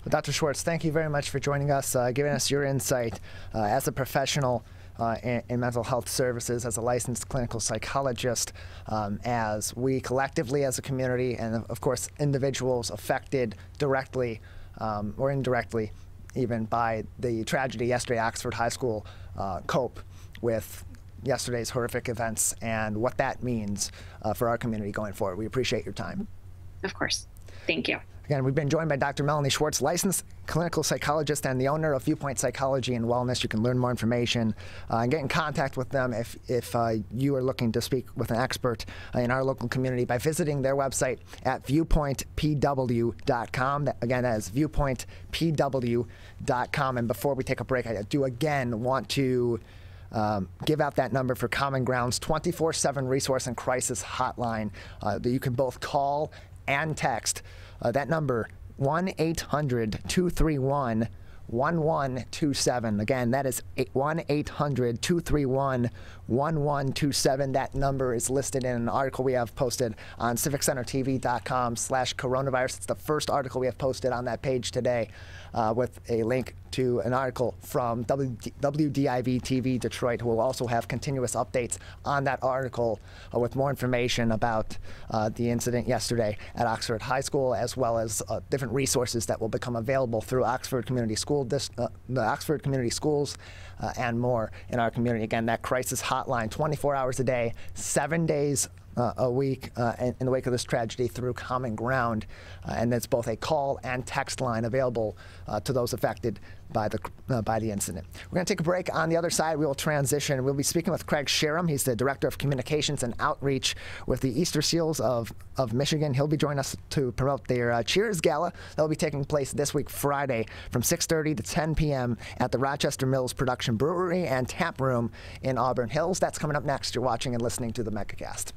A: Well, Dr. Schwartz, thank you very much for joining us, giving us your insight as a professional in mental health services, as a licensed clinical psychologist, as we collectively as a community and, of course, individuals affected directly or indirectly even by the tragedy yesterday at Oxford High School, cope with yesterday's horrific events and what that means for our community going forward. We appreciate your time.
K: Of course. Thank you.
A: Again, we've been joined by Dr. Melanie Schwartz, licensed clinical psychologist and the owner of Viewpoint Psychology and Wellness. You can learn more information and get in contact with them if you are looking to speak with an expert in our local community by visiting their website at viewpointpw.com. Again, that is viewpointpw.com. And before we take a break, I do again want to give out that number for Common Ground's 24/7 resource and crisis hotline that you can both call and text. That number, 1-800-231-1127. Again, that is 1-800-231-1127. That number is listed in an article we have posted on civiccentertv.com/coronavirus. It's the first article we have posted on that page today with a link to an article from WDIV-TV Detroit, who will also have continuous updates on that article with more information about the incident yesterday at Oxford High School, as well as different resources that will become available through Oxford Community School, the Oxford Community Schools, and more in our community. Again, that crisis hotline, 24 hours a day, 7 days a week in the wake of this tragedy through Common Ground. And it's both a call and text line available to those affected by the incident. We're going to take a break. On the other side, we will transition. We'll be speaking with Craig Sharum. He's the Director of Communications and Outreach with the Easterseals of Michigan. He'll be joining us to promote their Cheers Gala. That will be taking place this week, Friday, from 6:30 to 10 p.m. at the Rochester Mills Production Brewery and Tap Room in Auburn Hills. That's coming up next. You're watching and listening to the Megacast.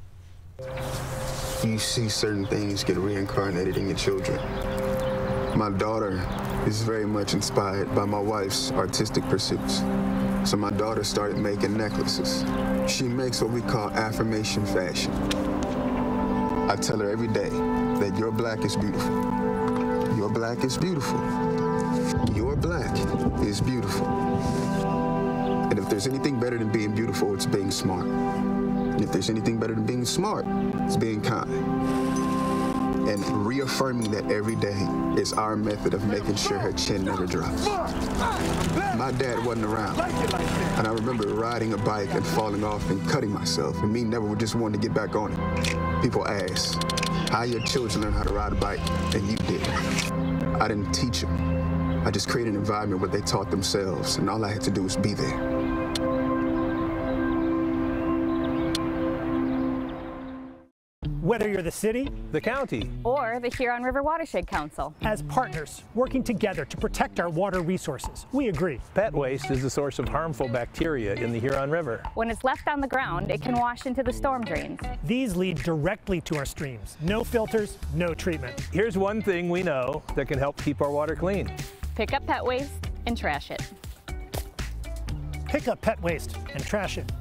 L: You see certain things get reincarnated in your children. My daughter is very much inspired by my wife's artistic pursuits. So my daughter started making necklaces. She makes what we call affirmation fashion. I tell her every day that your black is beautiful. Your black is beautiful. Your black is beautiful. And if there's anything better than being beautiful, it's being smart. And if there's anything better than being smart, it's being kind. And reaffirming that every day is our method of making sure her chin never drops. My dad wasn't around, and I remember riding a bike and falling off and cutting myself, and me never just wanting to get back on it. People ask, how your children learn how to ride a bike, and you did. I didn't teach them. I just created an environment where they taught themselves, and all I had to do was be there.
C: Whether you're the city,
D: the county,
E: or the Huron River Watershed Council.
C: As partners working together to protect our water resources, we agree.
D: Pet waste is the source of harmful bacteria in the Huron River.
E: When it's left on the ground, it can wash into the storm drains.
C: These lead directly to our streams. No filters, no treatment.
D: Here's one thing we know that can help keep our water clean.
E: Pick up pet waste and trash it.
C: Pick up pet waste and trash it.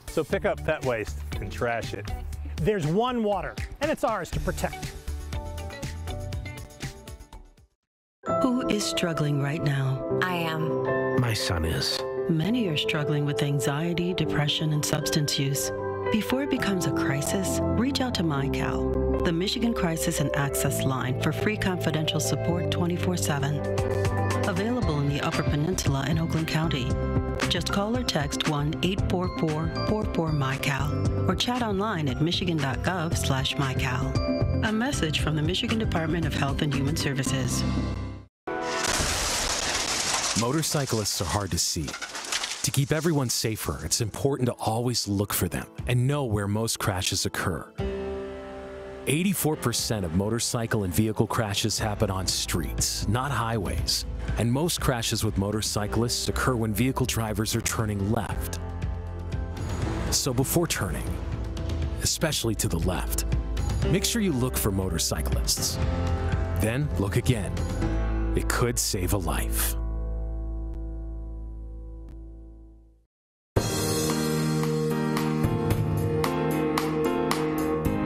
D: So pick up pet waste and trash it.
C: There's one water, and it's ours to protect.
M: Who is struggling right now?
N: I am.
O: My son is.
M: Many are struggling with anxiety, depression, and substance use. Before it becomes a crisis, reach out to MyCal, the Michigan Crisis and Access Line for free confidential support 24/7. Available in the Upper Peninsula and Oakland County. Just call or text 1-844-44-MyCal or chat online at michigan.gov/MyCal. A message from the Michigan Department of Health and Human Services.
O: Motorcyclists are hard to see. To keep everyone safer, it's important to always look for them and know where most crashes occur. 84% of motorcycle and vehicle crashes happen on streets, not highways. And most crashes with motorcyclists occur when vehicle drivers are turning left. So before turning, especially to the left, make sure you look for motorcyclists. Then look again. It could save a life.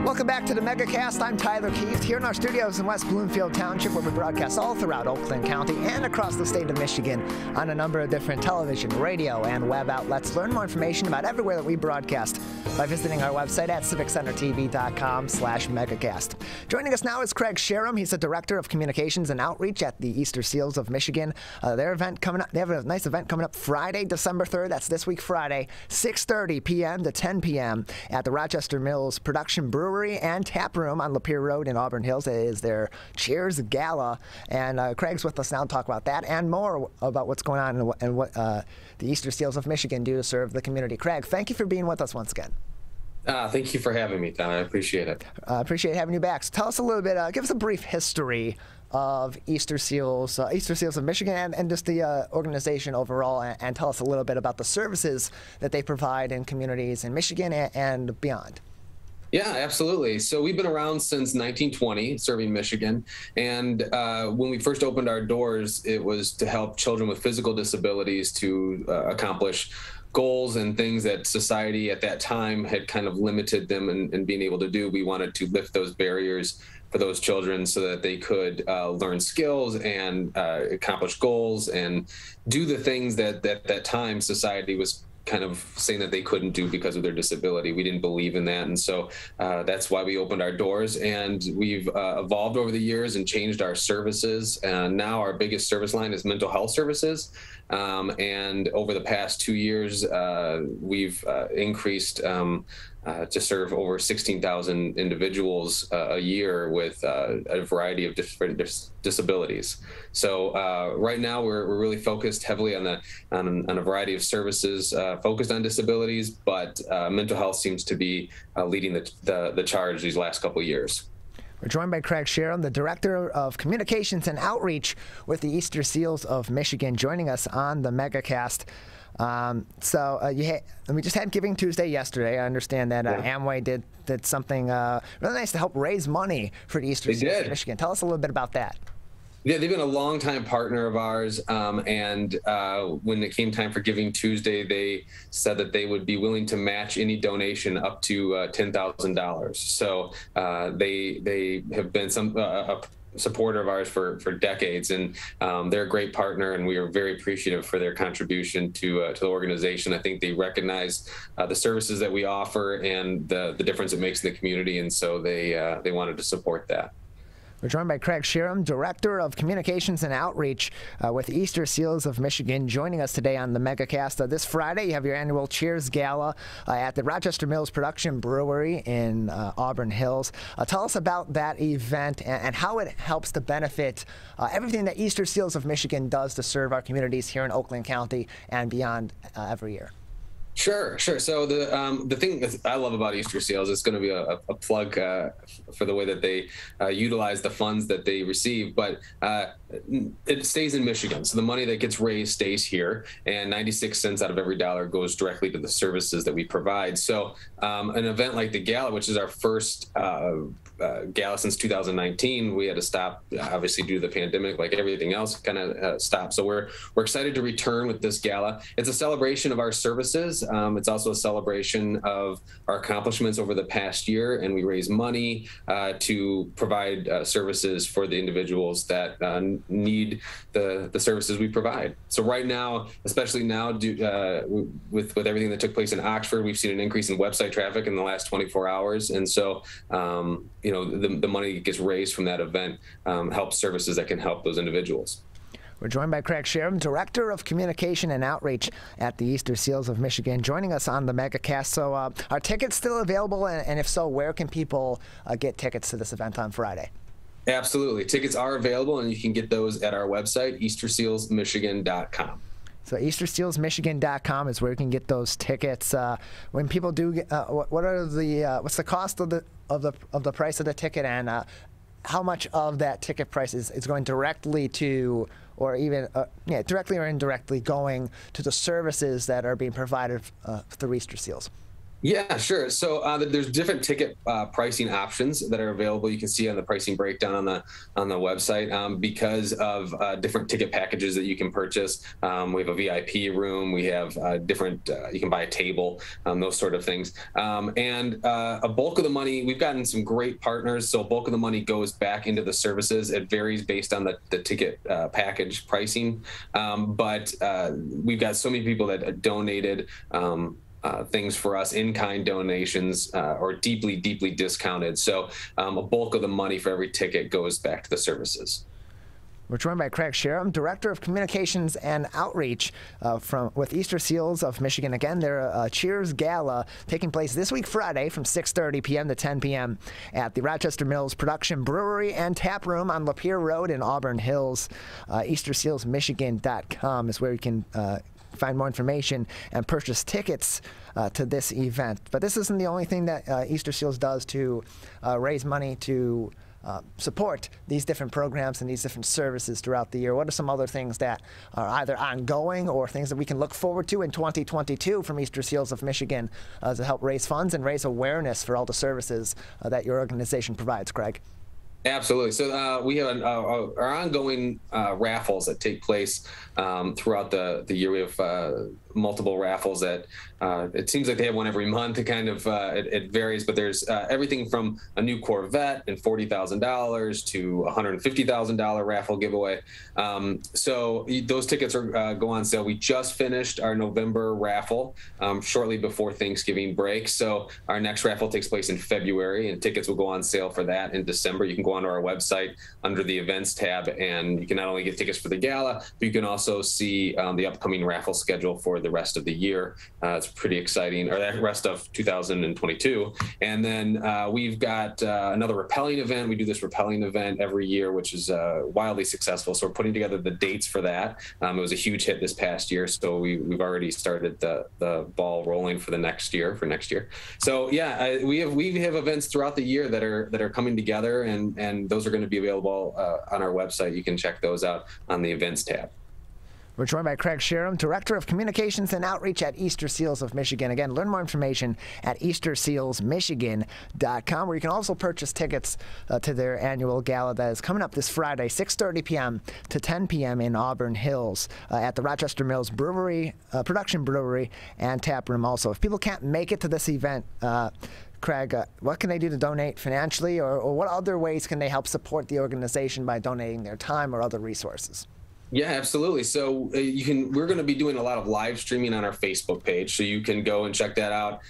A: Welcome back to the Megacast. I'm Tyler Keith here in our studios in West Bloomfield Township, where we broadcast all throughout Oakland County and across the state of Michigan on a number of different television, radio, and web outlets. Learn more information about everywhere that we broadcast by visiting our website at civiccentertv.com/Megacast. Joining us now is Craig Sharum. He's the Director of Communications and Outreach at the Easterseals of Michigan. Their event coming up, they have a nice event coming up Friday, December 3rd. That's this week, Friday, 6:30 p.m. to 10 p.m. at the Rochester Mills Production Brewery and and Tap Room on Lapeer Road in Auburn Hills. It is their Cheers Gala, and Craig's with us now to talk about that and more about what's going on and what the Easterseals of Michigan do to serve the community. Craig, thank you for being with us once again.
N: Thank you for having me, Tom. I appreciate it.
A: Appreciate having you back. So tell us a little bit, give us a brief history of Easterseals of Michigan and just the organization overall, and tell us a little bit about the services that they provide in communities in Michigan and beyond.
N: Yeah, absolutely. So we've been around since 1920, serving Michigan. And when we first opened our doors, it was to help children with physical disabilities to accomplish goals and things that society at that time had kind of limited them in being able to do. We wanted to lift those barriers for those children so that they could learn skills and accomplish goals and do the things that that time society was kind of saying that they couldn't do because of their disability. We didn't believe in that. And so that's why we opened our doors, and we've evolved over the years and changed our services. And now our biggest service line is mental health services. And over the past 2 years, we've increased to serve over 16,000 individuals a year with a variety of different disabilities. So right now we're really focused heavily on a variety of services focused on disabilities, but mental health seems to be leading the charge these last couple of years.
A: We're joined by Craig Sharum, the Director of Communications and Outreach with the Easterseals of Michigan, joining us on the Megacast. We just had Giving Tuesday yesterday. I understand that Amway did something really nice to help raise money for the Easterseals of Michigan. Tell us a little bit about that.
N: Yeah, they've been a longtime partner of ours, and when it came time for Giving Tuesday, they said that they would be willing to match any donation up to $10,000. So they have been a supporter of ours for decades, and they're a great partner, and we are very appreciative for their contribution to the organization. I think they recognize the services that we offer and the difference it makes in the community, and so they wanted to support that.
A: We're joined by Craig Sharum, Director of Communications and Outreach with Easterseals of Michigan, joining us today on the Megacast. This Friday, you have your annual Cheers Gala at the Rochester Mills Production Brewery in Auburn Hills. Tell us about that event and how it helps to benefit everything that Easterseals of Michigan does to serve our communities here in Oakland County and beyond every year.
N: Sure. So the thing that I love about Easterseals is going to be a plug for the way that they utilize the funds that they receive, but it stays in Michigan. So the money that gets raised stays here, and 96 cents out of every dollar goes directly to the services that we provide. So an event like the Gala, which is our first Gala since 2019, we had to stop, obviously due to the pandemic, like everything else kind of stopped. So we're excited to return with this Gala. It's a celebration of our services. It's also a celebration of our accomplishments over the past year, and we raise money to provide services for the individuals that need the services we provide. So right now, especially now, with everything that took place in Oxford, we've seen an increase in website traffic in the last 24 hours, and so the money that gets raised from that event helps services that can help those individuals.
A: We're joined by Craig Sharum, Director of Communication and Outreach at the Easterseals of Michigan, joining us on the Megacast. So are tickets still available? And if so, where can people get tickets to this event on Friday?
N: Absolutely. Tickets are available, and you can get those at our website, eastersealsmichigan.com.
A: So eastersealsmichigan.com is where you can get those tickets. When people do get, what's the cost of the price of the ticket, and how much of that ticket price is going directly to, or even directly or indirectly going to the services that are being provided through Easterseals?
N: Yeah, sure. So there's different ticket pricing options that are available. You can see on the pricing breakdown on the website because of different ticket packages that you can purchase. We have a VIP room. We have different. You can buy a table, those sort of things. And a bulk of the money, we've gotten some great partners. So a bulk of the money goes back into the services. It varies based on the ticket package pricing, but we've got so many people that donated. Things for us, in-kind donations or deeply discounted. So a bulk of the money for every ticket goes back to the services.
A: We're joined by Craig Sharum, Director of Communications and Outreach with Easterseals of Michigan. Again, their Cheers Gala taking place this week Friday from 6:30 p.m. to 10 p.m. at the Rochester Mills Production Brewery and Tap Room on Lapeer Road in Auburn Hills. Eastersealsmichigan.com is where you can find more information and purchase tickets to this event. But this isn't the only thing that Easterseals does to raise money to support these different programs and these different services throughout the year. What are some other things that are either ongoing or things that we can look forward to in 2022 from Easterseals of Michigan to help raise funds and raise awareness for all the services that your organization provides, Craig?
N: Absolutely. So we have our ongoing raffles that take place throughout the year. We have multiple raffles that it seems like they have one every month. It kind of it varies, but there's everything from a new Corvette and $40,000 to $150,000 raffle giveaway. So those tickets are go on sale. We just finished our November raffle shortly before Thanksgiving break. So our next raffle takes place in February, and tickets will go on sale for that in December. You can go onto our website under the events tab, and you can not only get tickets for the gala, but you can also see the upcoming raffle schedule for the rest of the year. It's pretty exciting, or the rest of 2022. And then we've got another rappelling event. We do this rappelling event every year, which is wildly successful. So we're putting together the dates for that. It was a huge hit this past year, so we've already started the ball rolling for the next year. So yeah, we have events throughout the year that are coming together, and those are going to be available on our website. You can check those out on the events tab.
A: We're joined by Craig Sharum, Director of Communications and Outreach at Easterseals of Michigan. Again, learn more information at Eastersealsmichigan.com, where you can also purchase tickets to their annual gala that is coming up this Friday, 6:30 p.m. to 10 p.m. in Auburn Hills at the Rochester Mills Brewery, Production Brewery, and Tap Room also. If people can't make it to this event, Craig, what can they do to donate financially, or what other ways can they help support the organization by donating their time or other resources?
N: Yeah, absolutely. So we're going to be doing a lot of live streaming on our Facebook page, so you can go and check that out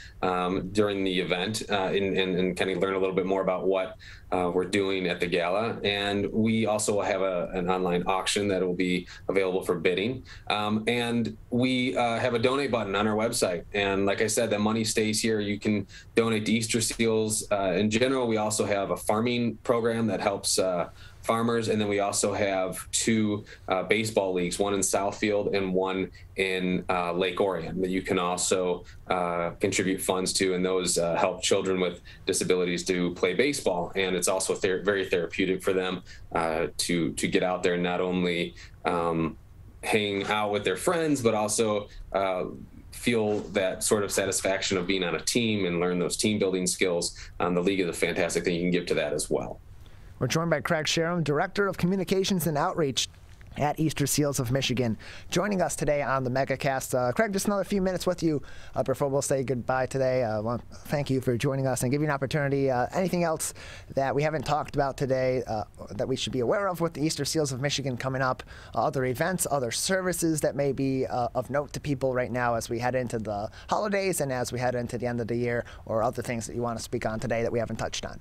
N: during the event and kind of learn a little bit more about what we're doing at the gala. And we also will have an online auction that will be available for bidding. And we have a donate button on our website. And like I said, the money stays here. You can donate to Easterseals. In general, we also have a farming program that helps farmers, and then we also have two baseball leagues, one in Southfield and one in Lake Orion, that you can also contribute funds to, and those help children with disabilities to play baseball. And it's also very therapeutic for them to get out there and not only hang out with their friends, but also feel that sort of satisfaction of being on a team and learn those team building skills. The league is a fantastic thing you can give to that as well.
A: We're joined by Craig Sharum, Director of Communications and Outreach at Easterseals of Michigan, joining us today on the Megacast. Craig, just another few minutes with you before we'll say goodbye today. Thank you for joining us and give you an opportunity. Anything else that we haven't talked about today that we should be aware of with the Easterseals of Michigan coming up? Other events, other services that may be of note to people right now as we head into the holidays and as we head into the end of the year, or other things that you want to speak on today that we haven't touched on?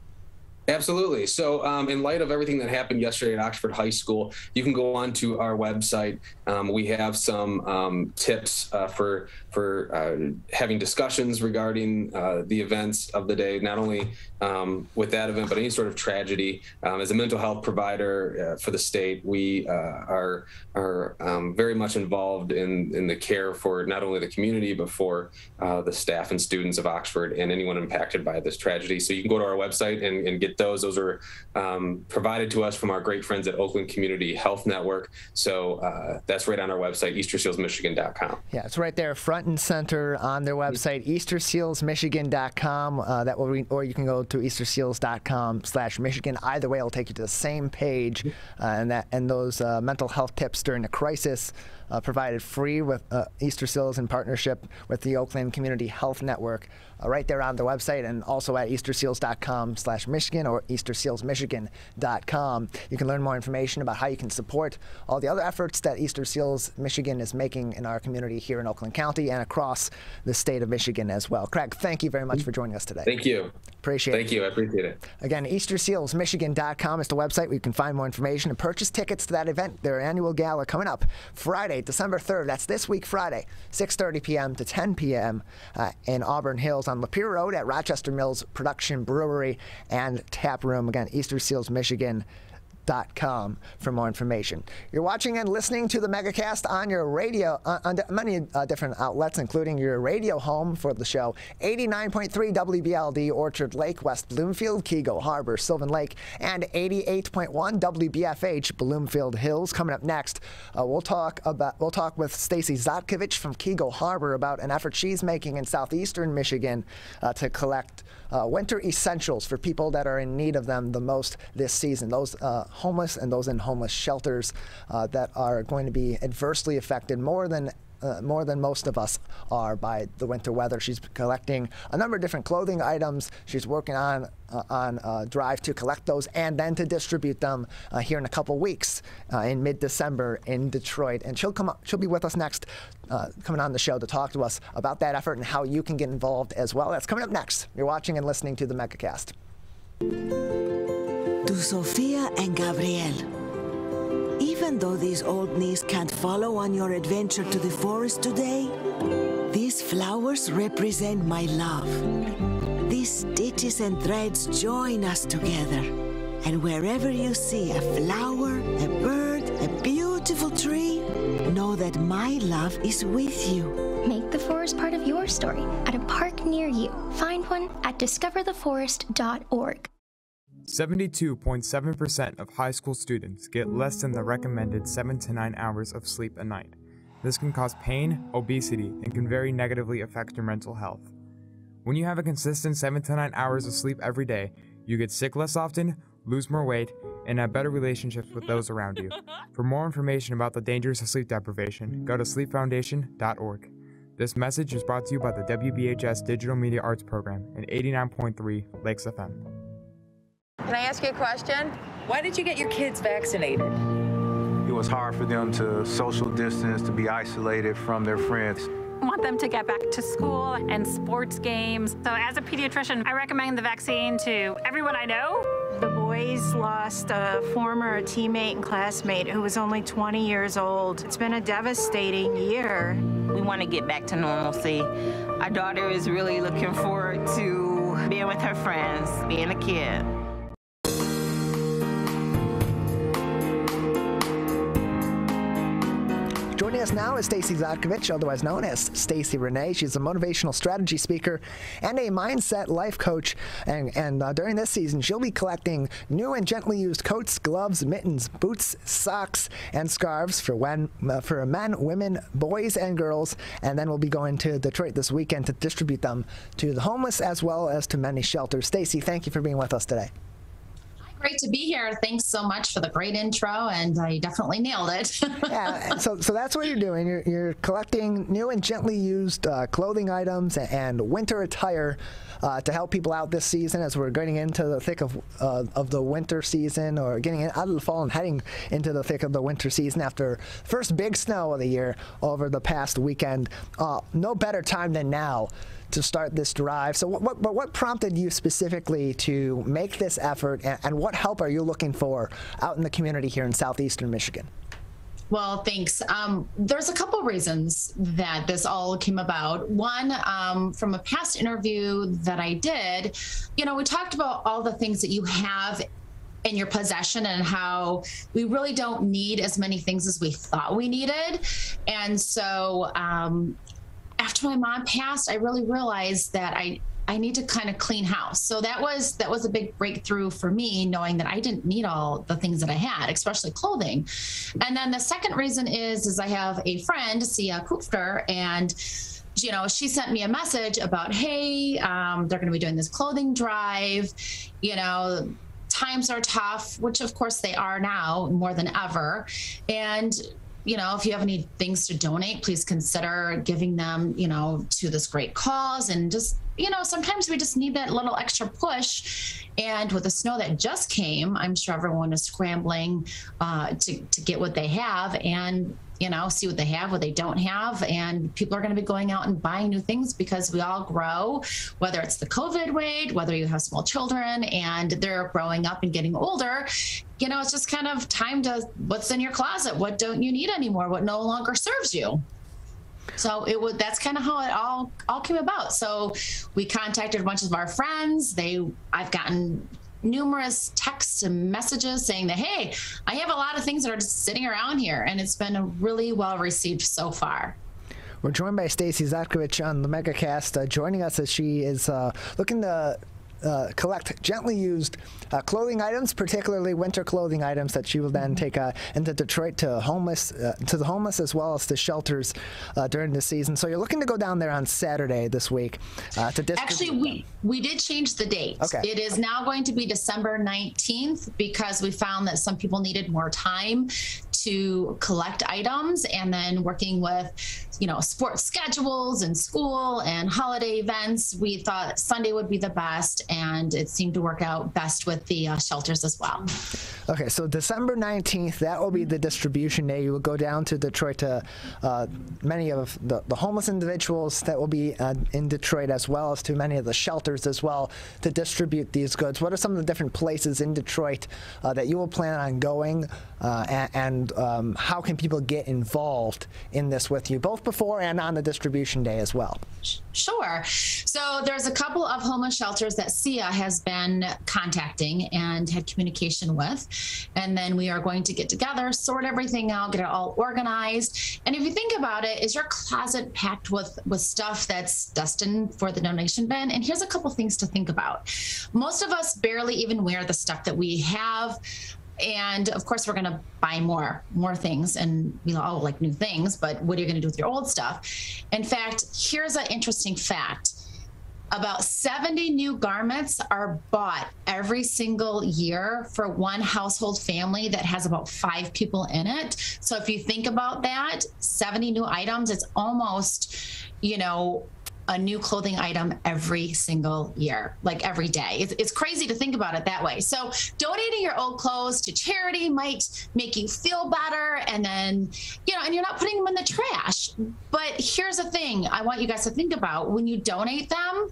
N: Absolutely. So in light of everything that happened yesterday at Oxford High School, you can go on to our website. We have some tips for having discussions regarding the events of the day, not only with that event, but any sort of tragedy. As a mental health provider for the state, we are very much involved in the care for not only the community, but for the staff and students of Oxford and anyone impacted by this tragedy. So you can go to our website and get those. Those are provided to us from our great friends at Oakland Community Health Network. So that's right on our website, Eastersealsmichigan.com.
A: Yeah, it's right there, front and center on their website, Eastersealsmichigan.com. Or you can go to Easterseals.com/Michigan. Either way, it'll take you to the same page, and those mental health tips during the crisis provided free with Easterseals in partnership with the Oakland Community Health Network, right there on the website, and also at Easterseals.com/Michigan. or Eastersealsmichigan.com. You can learn more information about how you can support all the other efforts that Easterseals Michigan is making in our community here in Oakland County and across the state of Michigan as well. Craig, thank you very much for joining us today.
N: Thank you.
A: Appreciate it.
N: Thank you. I appreciate it.
A: Again, Eastersealsmichigan.com is the website where you can find more information and purchase tickets to that event, their annual gala coming up Friday, December 3rd. That's this week, Friday, 6:30 p.m. to 10 p.m. In Auburn Hills on Lapeer Road at Rochester Mills Production Brewery and Tap Room. Again, Eastersealsmichigan.com for more information. You're watching and listening to the Megacast on your radio, on many different outlets, including your radio home for the show, 89.3 WBLD, Orchard Lake, West Bloomfield, Keego Harbor, Sylvan Lake, and 88.1 WBFH, Bloomfield Hills. Coming up next, we'll talk with Stacy Zotkovich from Keego Harbor about an effort she's making in southeastern Michigan to collect winter essentials for people that are in need of them the most this season. Those homeless and those in homeless shelters that are going to be adversely affected more than most of us are by the winter weather. She's collecting a number of different clothing items. She's working on a drive to collect those and then to distribute them here in a couple weeks in mid-December in Detroit. And she'll be with us next, coming on the show to talk to us about that effort and how you can get involved as well. That's coming up next. You're watching and listening to the Megacast.
P: To Sofia and Gabriel, even though these old knees can't follow on your adventure to the forest today, these flowers represent my love. These stitches and threads join us together. And wherever you see a flower, a bird, a beautiful tree, know that my love is with you.
Q: Make the forest part of your story at a park near you. Find one at discovertheforest.org.
R: 72.7% of high school students get less than the recommended 7 to 9 hours of sleep a night. This can cause pain, obesity, and can very negatively affect your mental health. When you have a consistent 7 to 9 hours of sleep every day, you get sick less often, lose more weight, and have better relationships with those around you. For more information about the dangers of sleep deprivation, go to sleepfoundation.org. This message is brought to you by the WBHS Digital Media Arts Program and 89.3 Lakes FM.
S: Can I ask you a question? Why did you get your kids vaccinated?
T: It was hard for them to social distance, to be isolated from their friends.
U: I want them to get back to school and sports games. So as a pediatrician, I recommend the vaccine to everyone I know.
V: The boys lost a former teammate and classmate who was only 20 years old. It's been a devastating year.
S: We want to get back to normalcy. Our daughter is really looking forward to being with her friends, being a kid.
A: Joining us now is Stacy Zotkovich, otherwise known as Stacy Renee. She's a motivational strategy speaker and a mindset life coach. And during this season, she'll be collecting new and gently used coats, gloves, mittens, boots, socks, and scarves for men, women, boys, and girls. And then we'll be going to Detroit this weekend to distribute them to the homeless as well as to many shelters. Stacy, thank you for being with us today.
W: Great to be here. Thanks so much for the great intro, and I definitely nailed it.
A: Yeah, so that's what you're doing. You're collecting new and gently used clothing items and winter attire to help people out this season as we're getting into the thick of the winter season, or getting out of the fall and heading into the thick of the winter season after first big snow of the year over the past weekend. No better time than now to start this drive. So what prompted you specifically to make this effort, and what help are you looking for out in the community here in southeastern Michigan?
W: Well, thanks. There's a couple reasons that this all came about. One, from a past interview that I did, we talked about all the things that you have in your possession and how we really don't need as many things as we thought we needed. And so after my mom passed, I really realized that I need to kind of clean house. So that was a big breakthrough for me, knowing that I didn't need all the things that I had, especially clothing. And then the second reason is I have a friend, Sia Kupfer, and she sent me a message about, hey, they're going to be doing this clothing drive. Times are tough, which of course they are now more than ever. And if you have any things to donate, please consider giving them, to this great cause, and just sometimes we just need that little extra push. And with the snow that just came, I'm sure everyone is scrambling to get what they have and, see what they have, what they don't have. And people are going to be going out and buying new things because we all grow, whether it's the COVID wave, whether you have small children and they're growing up and getting older. It's just kind of time to what's in your closet, what don't you need anymore, what no longer serves you. So that's kind of how it all came about. So we contacted a bunch of our friends. I've gotten numerous texts and messages saying that, hey, I have a lot of things that are just sitting around here, and it's been really well received so far.
A: We're joined by Stacey Zatkovich on the Megacast, joining us as she is looking to collect gently used clothing items, particularly winter clothing items that she will then take into Detroit to the homeless as well as to shelters during the season. So you're looking to go down there on Saturday this week to distribute.
W: Actually, we did change the date.
A: Okay.
W: It is now going to be December 19th because we found that some people needed more time to collect items, and then working with sports schedules and school and holiday events, we thought Sunday would be the best, and it seemed to work out best with the shelters as well.
A: Okay, so December 19th, that will be the distribution day. You will go down to Detroit to many of the homeless individuals that will be in Detroit, as well as to many of the shelters as well, to distribute these goods. What are some of the different places in Detroit that you will plan on going, and how can people get involved in this with you, both before and on the distribution day as well?
W: Sure. So there's a couple of homeless shelters that SIA has been contacting and had communication with. And then we are going to get together, sort everything out, get it all organized. And if you think about it, is your closet packed with stuff that's destined for the donation bin? And here's a couple things to think about. Most of us barely even wear the stuff that we have. And of course, we're going to buy more things, and we all like new things, but what are you going to do with your old stuff? In fact, here's an interesting fact. About 70 new garments are bought every single year for one household family that has about 5 people in it. So if you think about that, 70 new items, it's almost, a new clothing item every single year, like every day. It's crazy to think about it that way. So donating your old clothes to charity might make you feel better, and then, and you're not putting them in the trash. But here's the thing I want you guys to think about. When you donate them,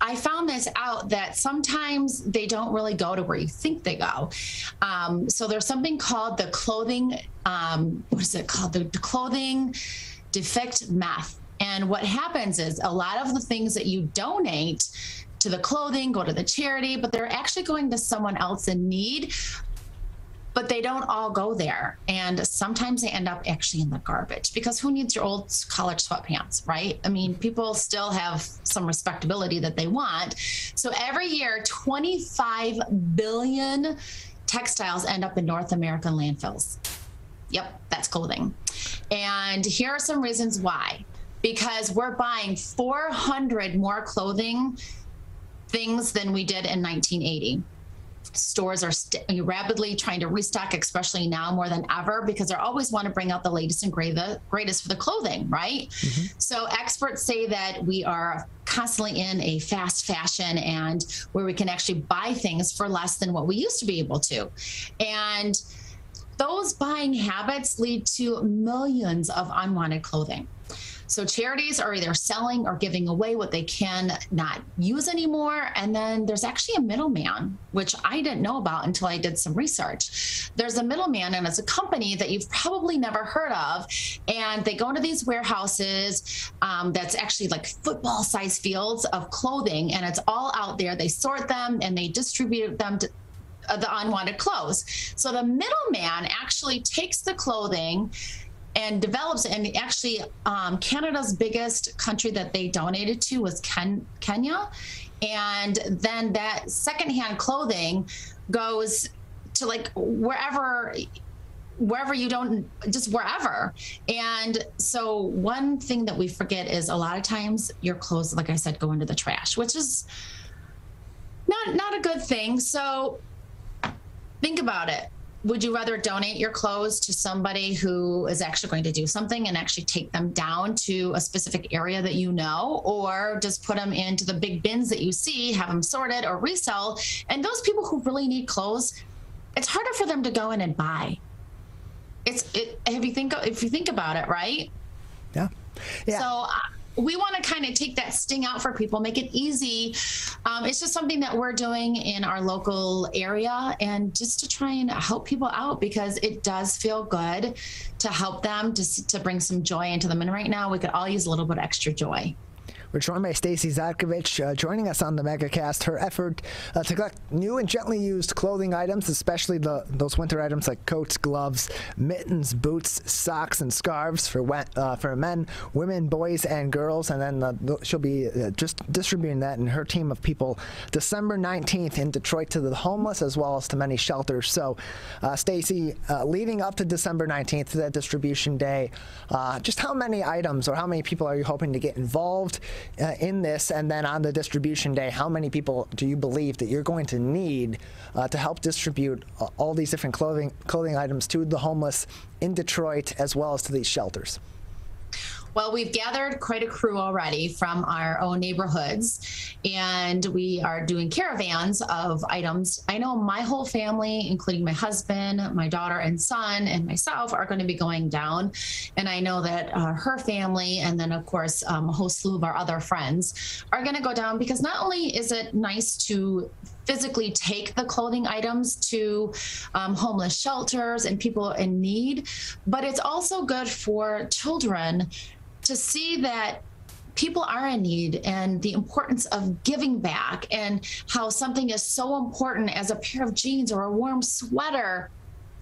W: I found this out that sometimes they don't really go to where you think they go. So there's something called the clothing, what is it called? The clothing defect math. And what happens is a lot of the things that you donate to the clothing go to the charity, but they're actually going to someone else in need, but they don't all go there. And sometimes they end up actually in the garbage, because who needs your old collared sweatpants, right? I mean, people still have some respectability that they want. So every year, 25 billion textiles end up in North American landfills. Yep, that's clothing. And here are some reasons why. Because we're buying 400 more clothing things than we did in 1980. Stores are rapidly trying to restock, especially now more than ever, because they always want to bring out the latest and greatest for the clothing, right? Mm-hmm. So experts say that we are constantly in a fast fashion, and where we can actually buy things for less than what we used to be able to. And those buying habits lead to millions of unwanted clothing. So charities are either selling or giving away what they can not use anymore. And then there's actually a middleman, which I didn't know about until I did some research. There's a middleman, and it's a company that you've probably never heard of. And they go into these warehouses that's actually like football-sized fields of clothing, and it's all out there. They sort them and they distribute them to the unwanted clothes. So the middleman actually takes the clothing and develops it. And actually, Canada's biggest country that they donated to was Kenya. And then that secondhand clothing goes to like wherever you don't, just wherever. And so one thing that we forget is a lot of times your clothes, like I said, go into the trash, which is not a good thing. So think about it. would you rather donate your clothes to somebody who is actually going to do something and actually take them down to a specific area that you know, or just put them into the big bins that you see, have them sorted or resell? And those people who really need clothes, it's harder for them to go in and buy. If you think about it, right?
A: Yeah.
W: So we want to kind of take that sting out for people, make it easy. It's just something that we're doing in our local area, and just to try and help people out, because it does feel good to help them, to bring some joy into them. And right now we could all use a little bit of extra joy.
A: We're joined by Stacey Zatkovich, joining us on the Megacast. Her effort to collect new and gently used clothing items, especially those winter items like coats, gloves, mittens, boots, socks, and scarves for men, women, boys, and girls. And then she'll be just distributing that and her team of people December 19th in Detroit to the homeless, as well as to many shelters. So, Stacey, leading up to December 19th, to that distribution day, just how many items or how many people are you hoping to get involved in this? And then on the distribution day, how many people do you believe that you're going to need to help distribute all these different clothing items to the homeless in Detroit, as well as to these shelters?
W: Well, we've gathered quite a crew already from our own neighborhoods, and we are doing caravans of items. I know my whole family, including my husband, my daughter and son, and myself, are going to be going down. And I know that her family, and then of course a whole slew of our other friends, are going to go down, because not only is it nice to physically take the clothing items to homeless shelters and people in need, but it's also good for children to see that people are in need, and the importance of giving back, and how something is so important as a pair of jeans or a warm sweater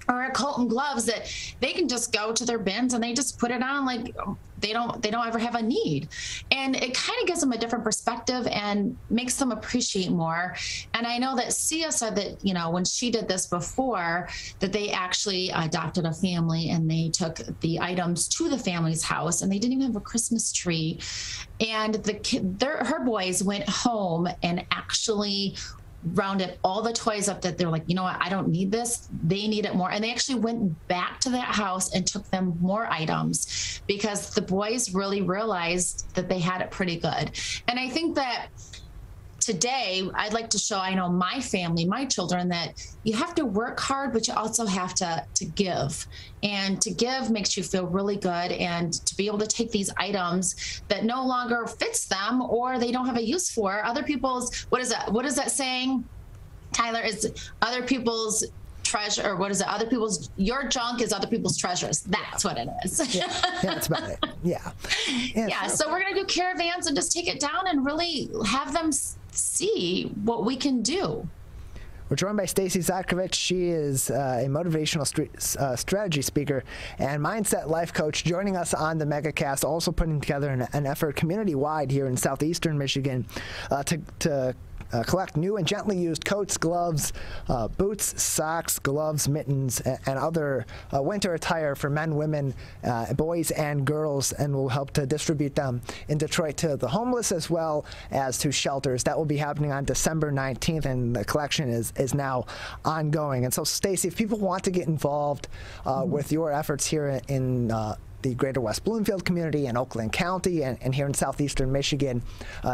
W: or a coat and gloves, that they can just go to their bins and they just put it on like they don't ever have a need. And it kind of gives them a different perspective and makes them appreciate more. And I know that Sia said that, you know, when she did this before, that they actually adopted a family and they took the items to the family's house, and they didn't even have a Christmas tree. And her boys went home and actually rounded all the toys up that they're like, you know what, I don't need this. They need it more. And they actually went back to that house and took them more items, because the boys really realized that they had it pretty good. And I think that today I'd like to show, I know my family, my children, that you have to work hard, but you also have to give. And to give makes you feel really good. And to be able to take these items that no longer fits them, or they don't have a use for, other people's, what is that saying, Tyler? Is other people's treasure, or what is it? Other people's, your junk is other people's treasures. That's what it is.
A: Yeah, that's about it. Yeah.
W: Yeah. So we're going to do caravans and just take it down and really have them see what we can do.
A: We're joined by Stacey Zatkovich. She is a motivational strategy speaker and mindset life coach, joining us on the Megacast, also putting together an effort community-wide here in southeastern Michigan to collect new and gently used coats, gloves, boots, socks, gloves, mittens, and other winter attire for men, women, boys, and girls, and will help to distribute them in Detroit to the homeless, as well as to shelters. That will be happening on December 19th, and the collection is now ongoing. And so, Stacey, if people want to get involved with your efforts here in the greater West Bloomfield community and Oakland County and here in southeastern Michigan,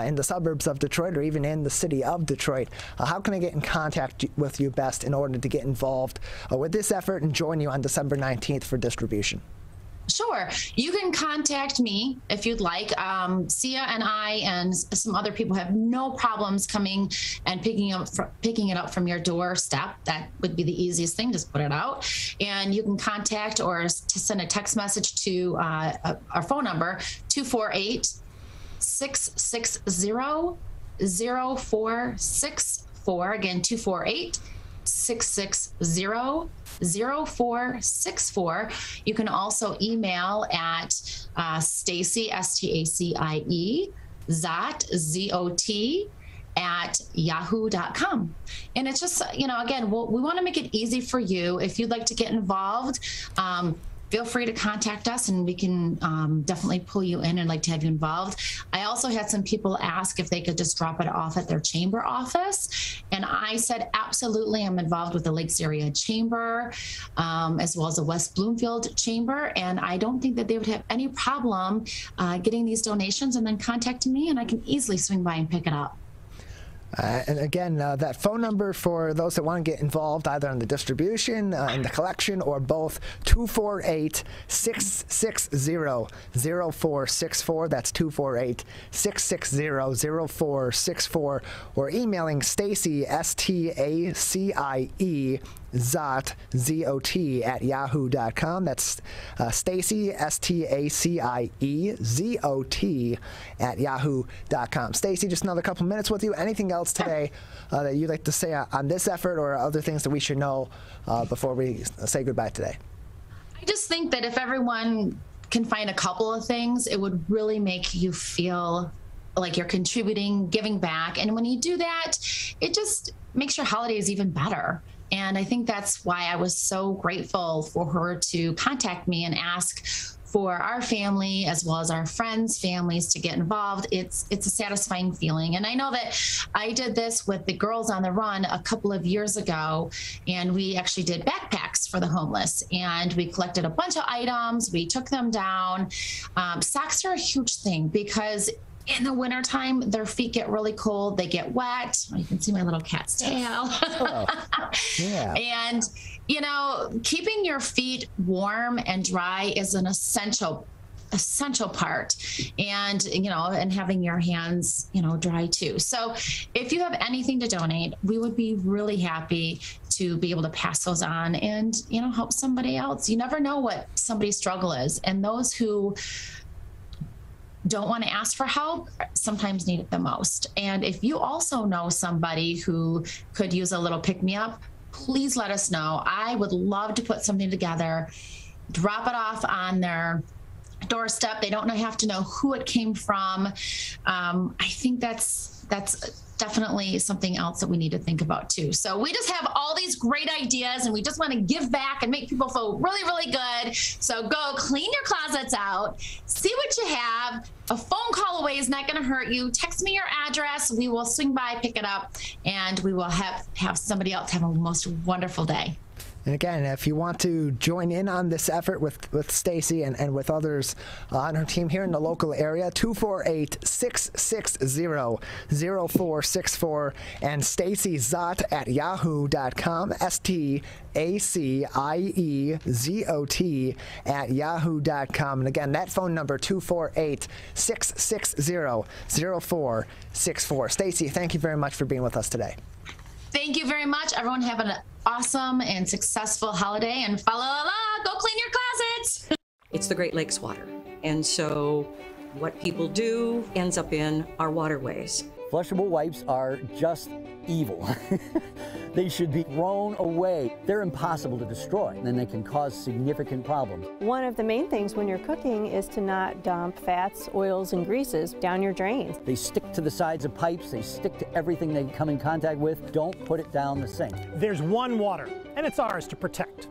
A: in the suburbs of Detroit, or even in the city of Detroit, how can I get in contact with you best in order to get involved with this effort and join you on December 19th for distribution?
W: Sure. You can contact me if you'd like. Sia and I and some other people have no problems coming and picking it up from your doorstep. That would be the easiest thing. Just put it out. And you can contact or to send a text message to our phone number, 248-660-0464. Again, 248-660-0464. You can also email at Stacey, Stacie, Zot, Z-O-T, at yahoo.com. And it's just, again, we want to make it easy for you. If you'd like to get involved, feel free to contact us and we can definitely pull you in and like to have you involved. I also had some people ask if they could just drop it off at their chamber office. And I said, absolutely, I'm involved with the Lakes Area Chamber, as well as the West Bloomfield Chamber. And I don't think that they would have any problem getting these donations and then contacting me, and I can easily swing by and pick it up.
A: And again, that phone number for those that want to get involved, either in the distribution, in the collection, or both, 248-660-0464. That's 248-660-0464. Or emailing Stacie, S-T-A-C-I-E, Zott, Z-O-T, at yahoo.com. That's Stacie, S-T-A-C-I-E, Z-O-T, at yahoo.com. Stacie, just another couple minutes with you. Anything else today that you'd like to say on this effort, or other things that we should know before we say goodbye today?
W: I just think that if everyone can find a couple of things, it would really make you feel like you're contributing, giving back. And when you do that, it just makes your holidays even better. And I think that's why I was so grateful for her to contact me and ask for our family as well as our friends' families to get involved. It's a satisfying feeling. And I know that I did this with the Girls on the Run a couple of years ago, and we actually did backpacks for the homeless, and we collected a bunch of items, we took them down. Socks are a huge thing because in the wintertime, their feet get really cold. They get wet. You can see my little cat's tail.
A: Oh, yeah.
W: And, you know, keeping your feet warm and dry is an essential part. And, you know, and having your hands, you know, dry too. So if you have anything to donate, we would be really happy to be able to pass those on and, you know, help somebody else. You never know what somebody's struggle is. And those who don't want to ask for help sometimes need it the most. And if you also know somebody who could use a little pick-me-up, please let us know. I would love to put something together, drop it off on their doorstep. They don't have to know who it came from. I think that's definitely something else that we need to think about too. So we just have all these great ideas, and we just want to give back and make people feel really, really good. So go clean your closets out, see what you have. A phone call away is not going to hurt you. Text me your address. We will swing by, pick it up, and we will have somebody else have a most wonderful day.
A: And again, if you want to join in on this effort with Stacie and with others on her team here in the local area, 248-660-0464, and Stacie Zott at yahoo.com, STACIEZOT at yahoo.com. And again, that phone number, 248-660-0464. Stacie, thank you very much for being with us today.
W: Thank you very much. Everyone have an awesome and successful holiday, and fa la la la, go clean your closets.
F: It's the Great Lakes water. And so what people do ends up in our waterways.
I: Flushable wipes are just evil. They should be thrown away. They're impossible to destroy, and they can cause significant problems.
J: One of the main things when you're cooking is to not dump fats, oils, and greases down your drains.
I: They stick to the sides of pipes. They stick to everything they come in contact with. Don't put it down the sink.
C: There's one water, and it's ours to protect.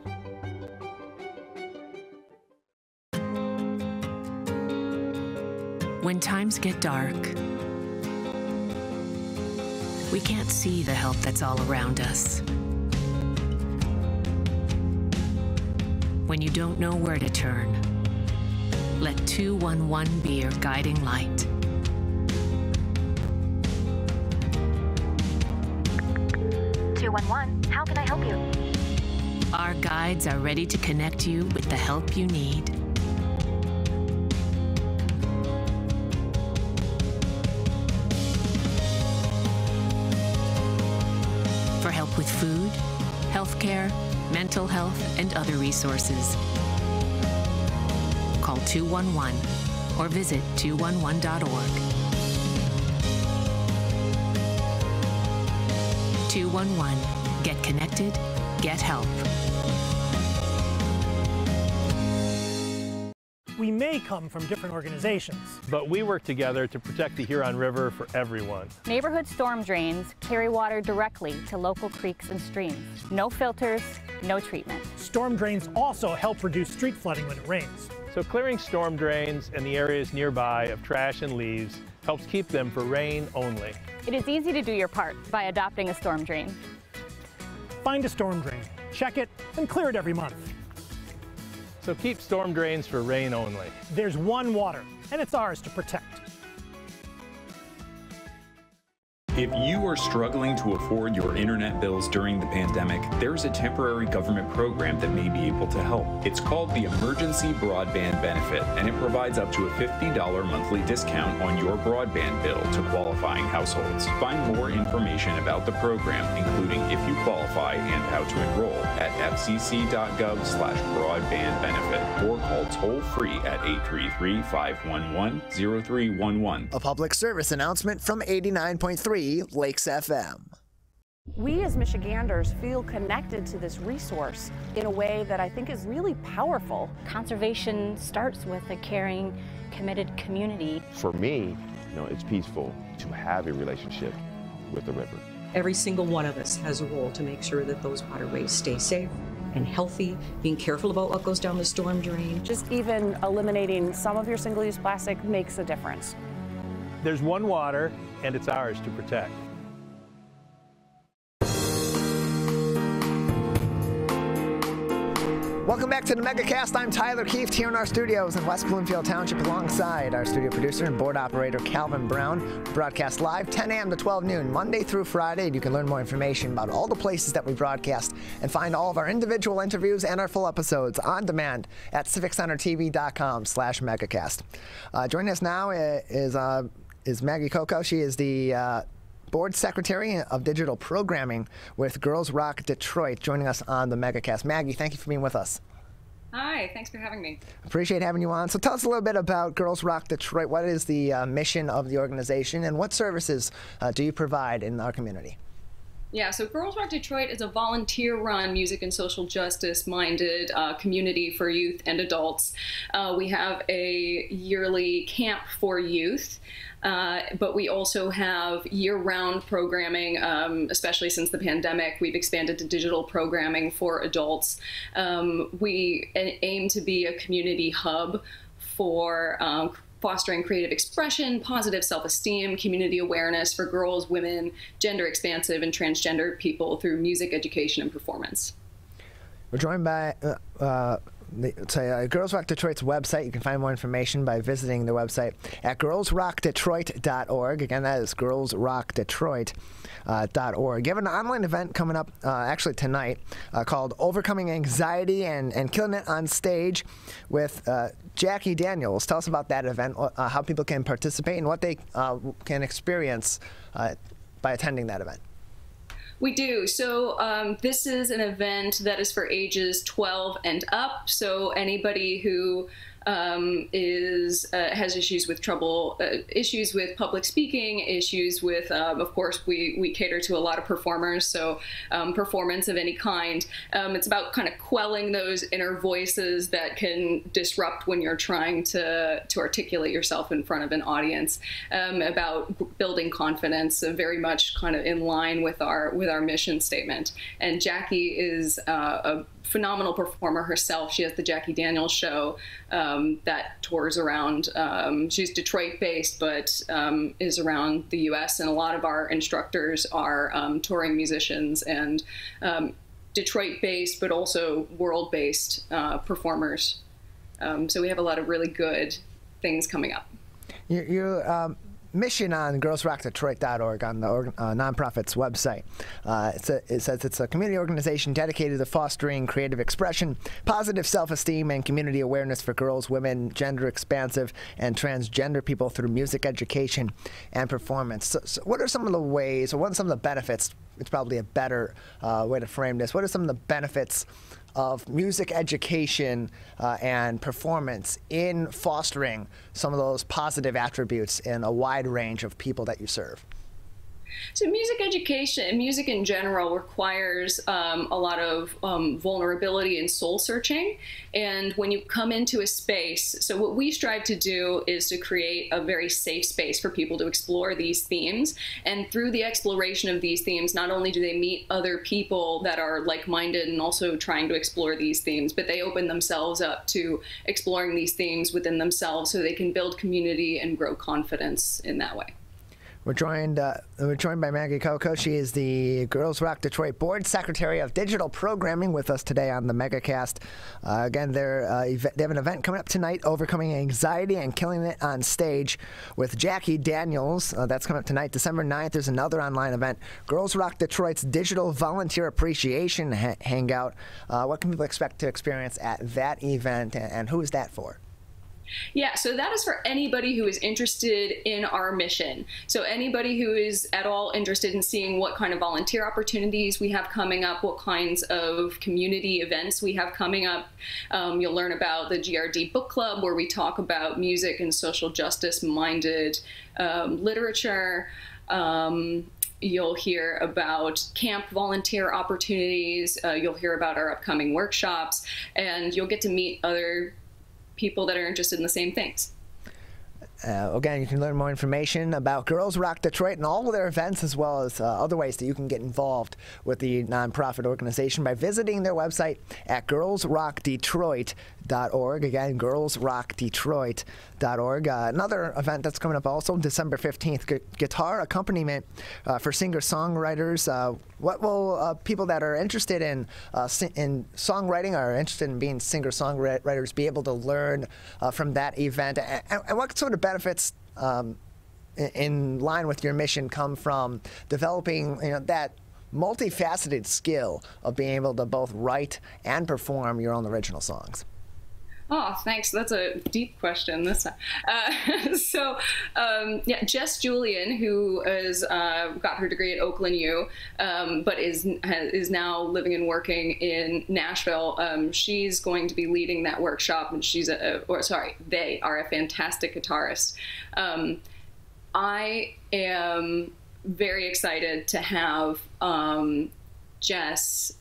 X: When times get dark, we can't see the help that's all around us. When you don't know where to turn, let 211 be your guiding light.
Y: 211, how can I help you?
X: Our guides are ready to connect you with the help you need. For help with food, healthcare, mental health, and other resources, call 211 or visit 211.org. 211. Get connected, get help.
C: We may come from different organizations,
D: but we work together to protect the Huron River for everyone.
E: Neighborhood storm drains carry water directly to local creeks and streams. No filters, no treatment.
C: Storm drains also help reduce street flooding when it rains.
D: So clearing storm drains and the areas nearby of trash and leaves helps keep them for rain only.
E: It is easy to do your part by adopting a storm drain.
C: Find a storm drain, check it, and clear it every month.
D: So keep storm drains for rain only.
C: There's one water, and it's ours to protect.
B: If you are struggling to afford your internet bills during the pandemic, there's a temporary government program that may be able to help. It's called the Emergency Broadband Benefit, and it provides up to a $50 monthly discount on your broadband bill to qualifying households. Find more information about the program, including if you qualify and how to enroll, at fcc.gov/broadbandbenefit or call toll-free at 833-511-0311.
A: A public service announcement from 89.3 Lakes FM.
G: We as Michiganders feel connected to this resource in a way that I think is really powerful.
E: Conservation starts with a caring, committed community.
H: For me, it's peaceful to have a relationship with the river.
F: Every single one of us has a role to make sure that those waterways stay safe and healthy, being careful about what goes down the storm drain.
G: Just even eliminating some of your single-use plastic makes a difference.
D: There's one water, and it's ours to protect.
A: Welcome back to the Megacast. I'm Tyler Keefe here in our studios in West Bloomfield Township alongside our studio producer and board operator Calvin Brown. Broadcast live 10 a.m. to 12 noon, Monday through Friday. And you can learn more information about all the places that we broadcast and find all of our individual interviews and our full episodes on demand at civiccentertv.com/Megacast. Joining us now is Maggie Cocco. She is the Board Secretary of Digital Programming with Girls Rock Detroit, joining us on the Megacast. Maggie, thank you for being with us.
K: Hi, thanks for having me.
A: Appreciate having you on. So tell us a little bit about Girls Rock Detroit. What is the mission of the organization, and what services do you provide in our community?
K: Yeah, so Girls Rock Detroit is a volunteer-run music and social justice-minded community for youth and adults. We have a yearly camp for youth. But we also have year-round programming, especially since the pandemic. We've expanded to digital programming for adults. We aim to be a community hub for fostering creative expression, positive self-esteem, community awareness for girls, women, gender-expansive, and transgender people through music education and performance.
A: We're joined by Girls Rock Detroit's website. You can find more information by visiting the website at girlsrockdetroit.org. Again, that is girlsrockdetroit.org. You have an online event coming up actually tonight called Overcoming Anxiety and Killing It on Stage with Jackie Daniels. Tell us about that event, how people can participate, and what they can experience by attending that event.
K: We do. So this is an event that is for ages 12 and up. So anybody who has issues with issues with public speaking, issues with, of course, we cater to a lot of performers, so performance of any kind. It's about kind of quelling those inner voices that can disrupt when you're trying to articulate yourself in front of an audience, about building confidence, very much kind of in line with our mission statement. And Jackie is a phenomenal performer herself. She has the Jackie Daniels Show that tours around. She's Detroit-based, but is around the U.S. And a lot of our instructors are touring musicians and Detroit-based, but also world-based performers. So we have a lot of really good things coming up.
A: Your mission on girlsrockdetroit.org on the nonprofit's website. It says it's a community organization dedicated to fostering creative expression, positive self-esteem, and community awareness for girls, women, gender-expansive, and transgender people through music education and performance. So what are some of the ways, or what are some of the benefits? It's probably a better way to frame this. What are some of the benefits of music education and performance in fostering some of those positive attributes in a wide range of people that you serve?
K: So music education, music in general, requires a lot of vulnerability and soul searching. And when you come into a space, so what we strive to do is to create a very safe space for people to explore these themes. And through the exploration of these themes, not only do they meet other people that are like-minded and also trying to explore these themes, but they open themselves up to exploring these themes within themselves so they can build community and grow confidence in that way.
A: We're joined by Maggie Cocco. She is the Girls Rock Detroit Board Secretary of Digital Programming with us today on the Megacast. Again, they have an event coming up tonight, Overcoming Anxiety and Killing It on Stage with Jackie Daniels. That's coming up tonight, December 9th. There's another online event, Girls Rock Detroit's Digital Volunteer Appreciation Hangout. What can people expect to experience at that event, and who is that for?
K: Yeah, so that is for anybody who is interested in our mission. So anybody who is at all interested in seeing what kind of volunteer opportunities we have coming up, what kinds of community events we have coming up. You'll learn about the GRD Book Club, where we talk about music and social justice-minded literature. You'll hear about camp volunteer opportunities. You'll hear about our upcoming workshops, and you'll get to meet other people that are interested in the same things.
A: Again, you can learn more information about Girls Rock Detroit and all of their events, as well as other ways that you can get involved with the nonprofit organization by visiting their website at girlsrockdetroit.org. Again, girlsrockdetroit.org. Another event that's coming up also, December 15th, guitar accompaniment for singer-songwriters. What will people that are interested in songwriting or interested in being singer-songwriters be able to learn from that event? And what sort of benefits in line with your mission come from developing that multifaceted skill of being able to both write and perform your own original songs?
K: Oh, thanks. That's a deep question this time. Yeah, Jess Julian, who has got her degree at Oakland U, but is now living and working in Nashville. She's going to be leading that workshop, and they are a fantastic guitarist. I am very excited to have Jess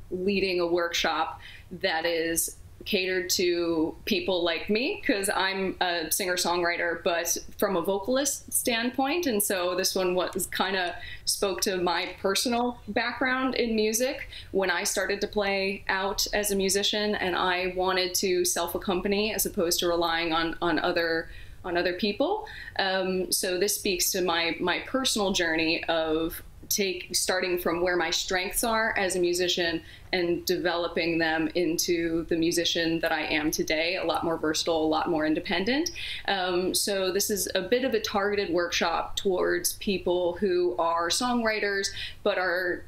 K: leading a workshop that is catered to people like me, because I'm a singer-songwriter, but from a vocalist standpoint. And so this one kind of spoke to my personal background in music when I started to play out as a musician, and I wanted to self-accompany as opposed to relying on other people. So this speaks to my personal journey of starting from where my strengths are as a musician and developing them into the musician that I am today, a lot more versatile, a lot more independent. So this is a bit of a targeted workshop towards people who are songwriters, but are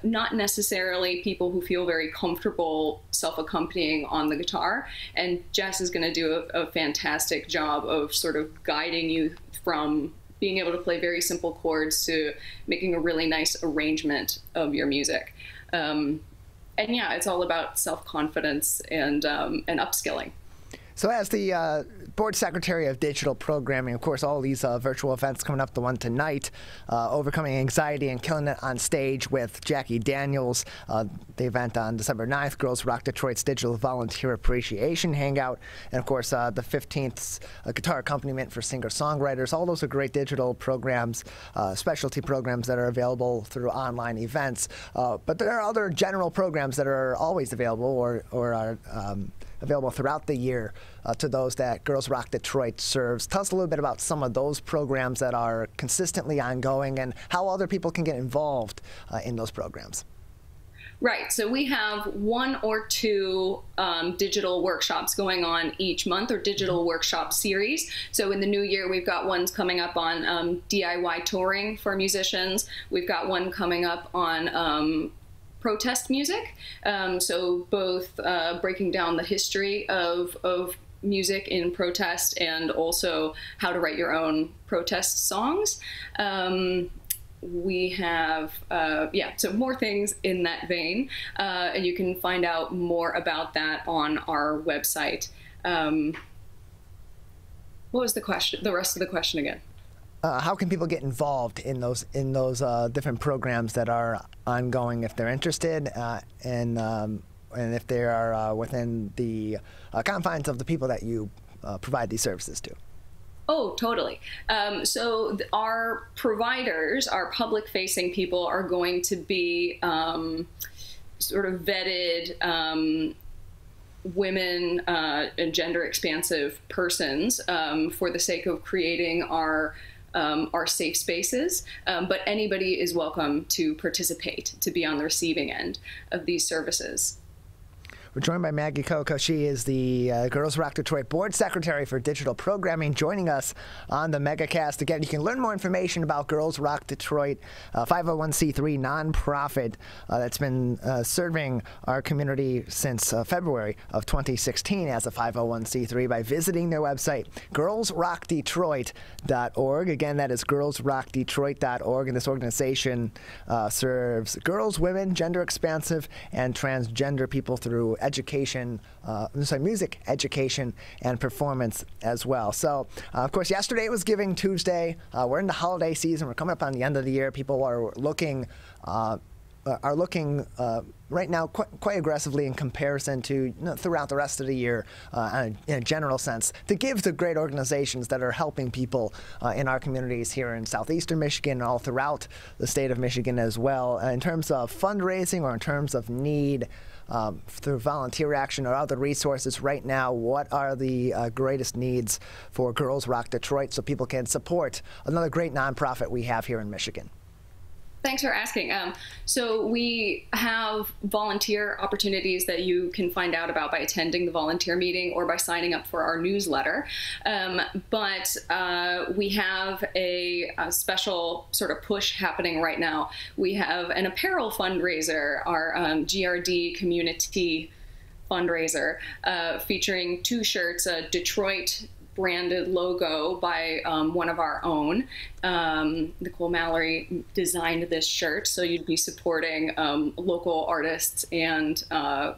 K: not necessarily people who feel very comfortable self-accompanying on the guitar. And Jess is going to do a fantastic job of sort of guiding you from being able to play very simple chords to making a really nice arrangement of your music. And yeah, it's all about self-confidence and upskilling.
A: So as the Board Secretary of Digital Programming, of course, all these virtual events coming up, the one tonight, Overcoming Anxiety and Killing It on Stage with Jackie Daniels, the event on December 9th, Girls Rock Detroit's Digital Volunteer Appreciation Hangout, and of course the 15th guitar accompaniment for singer-songwriters. All those are great digital programs, specialty programs that are available through online events. But there are other general programs that are always available or are available throughout the year to those that Girls Rock Detroit serves. Tell us a little bit about some of those programs that are consistently ongoing and how other people can get involved in those programs.
K: Right, so we have 1 or 2 digital workshops going on each month, or digital workshop series. So in the new year, we've got ones coming up on DIY touring for musicians. We've got one coming up on protest music, so both breaking down the history of music in protest and also how to write your own protest songs. We have, so more things in that vein, and you can find out more about that on our website. What was the question? The rest of the question again?
A: how can people get involved in those different programs that are ongoing if they're interested, and if they are within the confines of the people that you provide these services to?
K: Oh, totally. So our providers, our public-facing people, are going to be sort of vetted women and gender-expansive persons for the sake of creating our safe spaces, but anybody is welcome to participate, to be on the receiving end of these services.
A: We're joined by Maggie Cocco. She is the Girls Rock Detroit Board Secretary for Digital Programming, joining us on the Megacast. Again, you can learn more information about Girls Rock Detroit, 501c3 nonprofit that's been serving our community since February of 2016 as a 501c3 by visiting their website, girlsrockdetroit.org. Again, that is girlsrockdetroit.org, and this organization serves girls, women, gender-expansive, and transgender people through education, music education and performance as well. So, of course, yesterday was Giving Tuesday. We're in the holiday season. We're coming up on the end of the year. People are looking right now quite aggressively in comparison to throughout the rest of the year in a general sense to give to great organizations that are helping people in our communities here in southeastern Michigan and all throughout the state of Michigan as well. In terms of fundraising or in terms of need, through volunteer action or other resources right now, what are the greatest needs for Girls Rock Detroit so people can support another great nonprofit we have here in Michigan?
K: Thanks for asking. So we have volunteer opportunities that you can find out about by attending the volunteer meeting or by signing up for our newsletter. But we have a special sort of push happening right now. We have an apparel fundraiser, our GRD community fundraiser, featuring 2 shirts, a Detroit branded logo by one of our own. Nicole Mallory designed this shirt, so you'd be supporting local artists and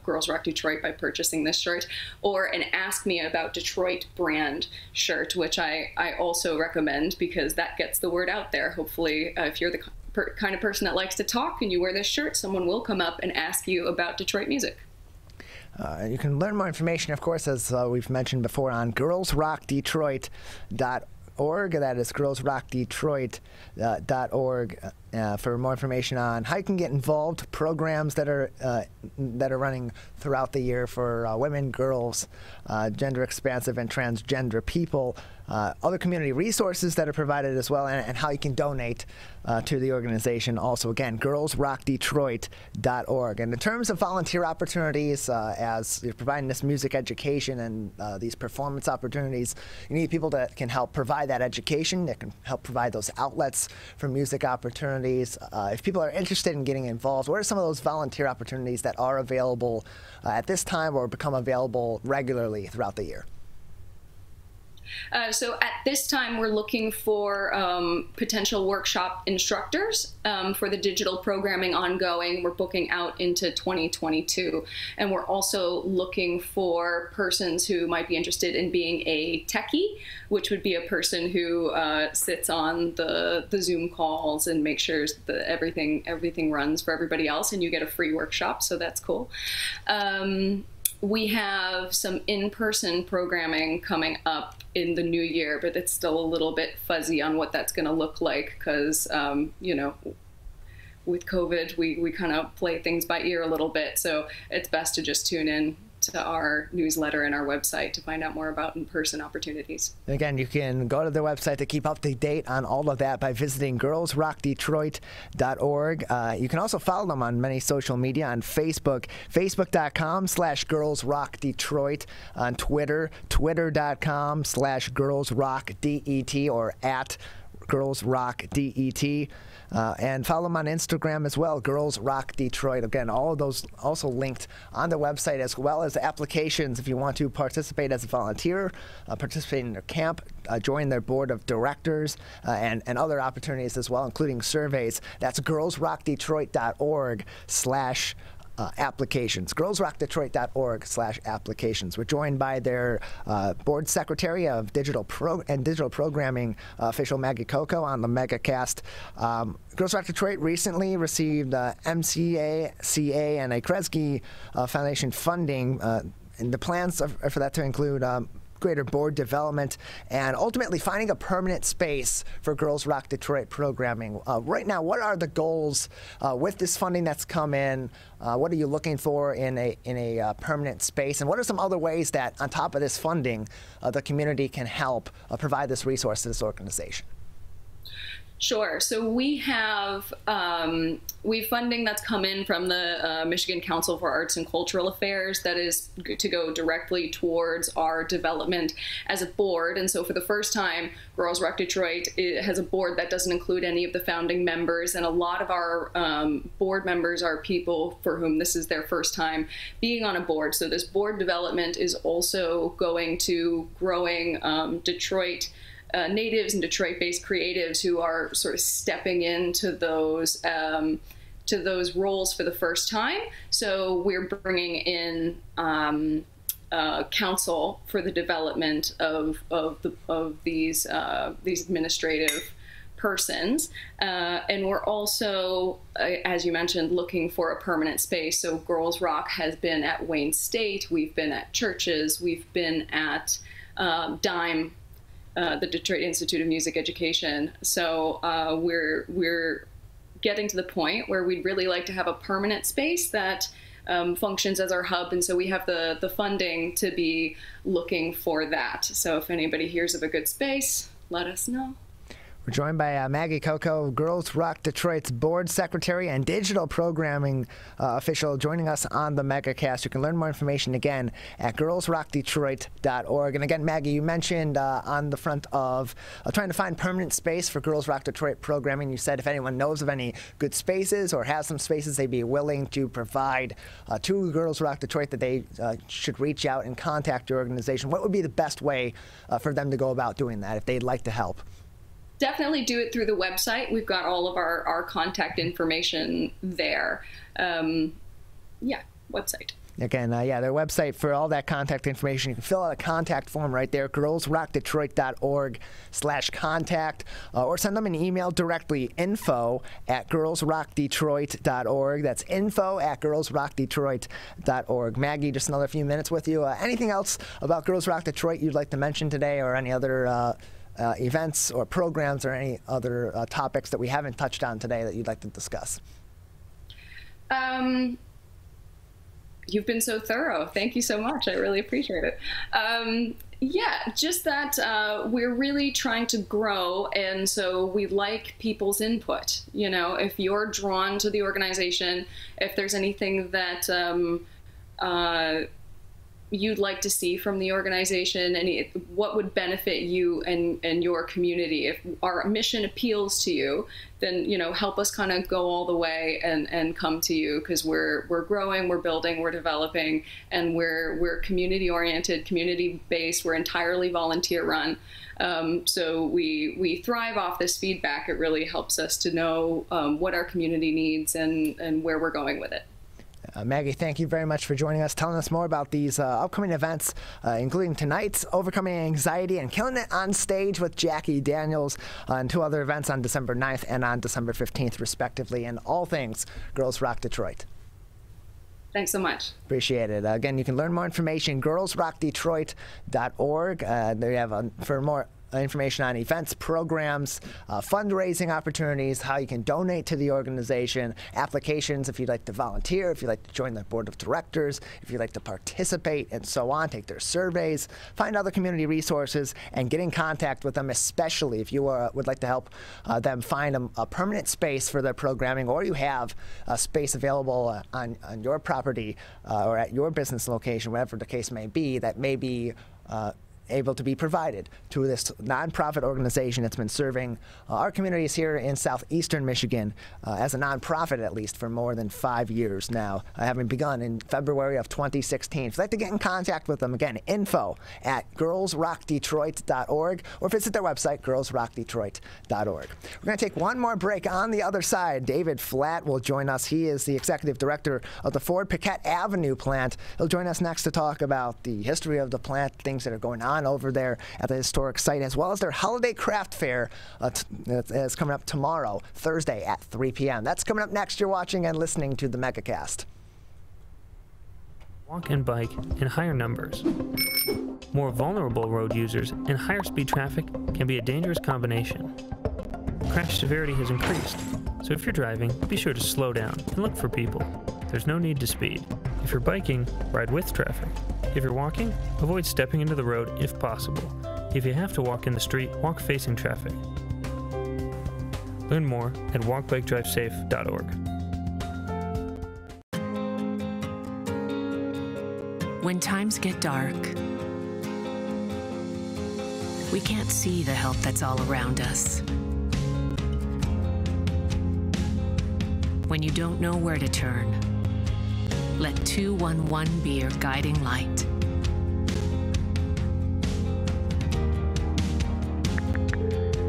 K: Girls Rock Detroit by purchasing this shirt, or an Ask Me About Detroit brand shirt, which I also recommend because that gets the word out there. Hopefully, if you're the kind of person that likes to talk and you wear this shirt, someone will come up and ask you about Detroit music.
A: You can learn more information, of course, as we've mentioned before, on girlsrockdetroit.org. That is girlsrockdetroit.org for more information on how you can get involved, programs that are running throughout the year for women, girls, gender-expansive, and transgender people. Other community resources that are provided as well, and how you can donate to the organization. Also, again, girlsrockdetroit.org. And in terms of volunteer opportunities, as you're providing this music education and these performance opportunities, you need people that can help provide that education, that can help provide those outlets for music opportunities. If people are interested in getting involved, what are some of those volunteer opportunities that are available at this time or become available regularly throughout the year?
K: So at this time, we're looking for potential workshop instructors for the digital programming ongoing. We're booking out into 2022. And we're also looking for persons who might be interested in being a techie, which would be a person who sits on the Zoom calls and makes sure that everything runs for everybody else, and you get a free workshop, so that's cool. We have some in-person programming coming up in the new year, but it's still a little bit fuzzy on what that's going to look like because, with COVID, we kind of play things by ear a little bit. So it's best to just tune in to our newsletter and our website to find out more about in-person opportunities.
A: Again, you can go to their website to keep up to date on all of that by visiting girlsrockdetroit.org. You can also follow them on many social media on Facebook, facebook.com/girlsrockdetroit, on Twitter, twitter.com/girlsrockdet or at girlsrockdet. And follow them on Instagram as well, Girls Rock Detroit. Again, all of those also linked on the website, as well as applications if you want to participate as a volunteer, participate in their camp, join their board of directors, and other opportunities as well, including surveys. That's girlsrockdetroit.org/ applications. girlsrockdetroit.org/applications. We're joined by their board secretary of digital programming official Maggie Cocco on the Megacast. Girls Rock Detroit recently received MCA, CA, and a Kresge Foundation funding, and the plans are for that to include greater board development and ultimately finding a permanent space for Girls Rock Detroit programming. Right now, what are the goals with this funding that's come in? What are you looking for in a permanent space? And what are some other ways that, on top of this funding, the community can help provide this resource to this organization?
K: Sure. So we have funding that's come in from the Michigan Council for Arts and Cultural Affairs that is to go directly towards our development as a board. And so for the first time, Girls Rock Detroit has a board that doesn't include any of the founding members. And a lot of our board members are people for whom this is their first time being on a board. So this board development is also going to growing Detroit natives and Detroit-based creatives who are sort of stepping into those roles for the first time. So we're bringing in counsel for the development of these administrative persons, and we're also, as you mentioned, looking for a permanent space. So Girls Rock has been at Wayne State, we've been at churches, we've been at DIME. The Detroit Institute of Music Education. So we're getting to the point where we'd really like to have a permanent space that functions as our hub, and so we have the funding to be looking for that. So if anybody hears of a good space, let us know.
A: We're joined by Maggie Cocco, Girls Rock Detroit's board secretary and digital programming official, joining us on the Megacast. You can learn more information again at girlsrockdetroit.org. And again, Maggie, you mentioned on the front of trying to find permanent space for Girls Rock Detroit programming. You said if anyone knows of any good spaces or has some spaces they'd be willing to provide to Girls Rock Detroit, that they should reach out and contact your organization. What would be the best way for them to go about doing that if they'd like to help?
K: Definitely do it through the website. We've got all of our contact information there. Yeah, website.
A: Again, yeah, their website for all that contact information. You can fill out a contact form right there, girlsrockdetroit.org/contact, or send them an email directly, info@girlsrockdetroit.org. That's info@girlsrockdetroit.org. Maggie, just another few minutes with you. Anything else about Girls Rock Detroit you'd like to mention today, or any other events or programs or any other topics that we haven't touched on today that you'd like to discuss?
K: You've been so thorough. Thank you so much. I really appreciate it. Yeah, just that we're really trying to grow, and so we like people's input. You know, if you're drawn to the organization, if there's anything that you'd like to see from the organization, and what would benefit you and your community. If our mission appeals to you, then, you know, help us kind of go all the way and come to you, because we're growing, we're building, we're developing, and we're community oriented, community based. We're entirely volunteer run. So we thrive off this feedback. It really helps us to know what our community needs and where we're going with it.
A: Maggie, thank you very much for joining us, telling us more about these upcoming events, including tonight's Overcoming Anxiety and Killing It on Stage with Jackie Daniels, and 2 other events on December 9th and on December 15th, respectively, and all things Girls Rock Detroit.
K: Thanks so much.
A: Appreciate it. Again, you can learn more information, girlsrockdetroit.org. There you have for more information on events, programs, fundraising opportunities, how you can donate to the organization, applications if you'd like to volunteer, if you'd like to join the board of directors, if you'd like to participate, and so on, take their surveys, find other community resources, and get in contact with them, especially if you would like to help them find a permanent space for their programming, or you have a space available on your property or at your business location, whatever the case may be, that may be able to be provided to this nonprofit organization that's been serving our communities here in southeastern Michigan as a nonprofit, at least, for more than 5 years now, having begun in February of 2016. If you'd like to get in contact with them, again, info@girlsrockdetroit.org, or visit their website, girlsrockdetroit.org. We're going to take one more break. On the other side, David Flatt will join us. He is the executive director of the Ford Piquette Avenue plant. He'll join us next to talk about the history of the plant, things that are going on over there at the historic site, as well as their holiday craft fair that's coming up tomorrow, Thursday at 3 p.m. That's coming up next. You're watching and listening to the Megacast.
L: Walk and bike in higher numbers. More vulnerable road users and higher speed traffic can be a dangerous combination. Crash severity has increased, so if you're driving, be sure to slow down and look for people. There's no need to speed. If you're biking, ride with traffic. If you're walking, avoid stepping into the road if possible. If you have to walk in the street, walk facing traffic. Learn more at walkbikedrivesafe.org.
X: When times get dark, we can't see the help that's all around us. When you don't know where to turn, let 211 be your guiding light.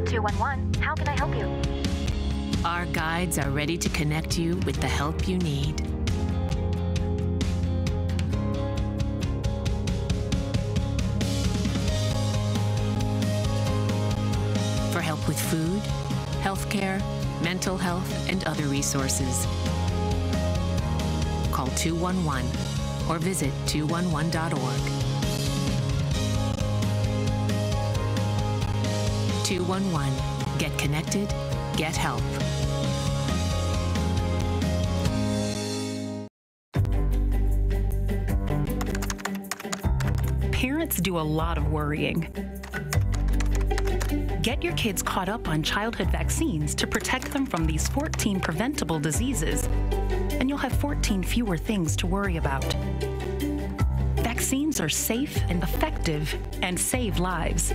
Q: 211, how can I help you?
X: Our guides are ready to connect you with the help you need. For help with food, healthcare, mental health, and other resources. Call 211 or visit 211.org. 211. Get connected, get help.
M: Parents do a lot of worrying. Get your kids caught up on childhood vaccines to protect them from these 14 preventable diseases, and you'll have 14 fewer things to worry about. Vaccines are safe and effective and save lives.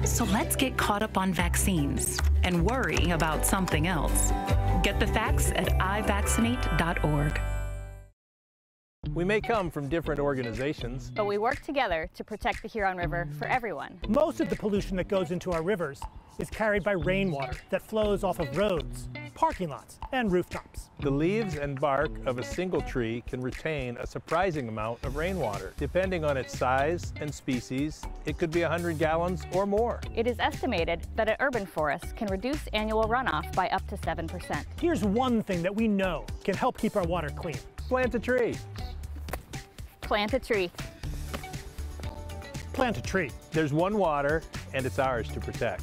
M: So let's get caught up on vaccines and worry about something else. Get the facts at ivaccinate.org.
D: We may come from different organizations,
E: but we work together to protect the Huron River for everyone.
C: Most of the pollution that goes into our rivers is carried by rainwater that flows off of roads, parking lots, and rooftops.
D: The leaves and bark of a single tree can retain a surprising amount of rainwater. Depending on its size and species, it could be 100 gallons or more.
E: It is estimated that an urban forest can reduce annual runoff by up to 7%.
C: Here's one thing that we know can help keep our water clean.
D: Plant a tree.
E: Plant a tree.
C: Plant a tree.
D: There's one water, and it's ours to protect.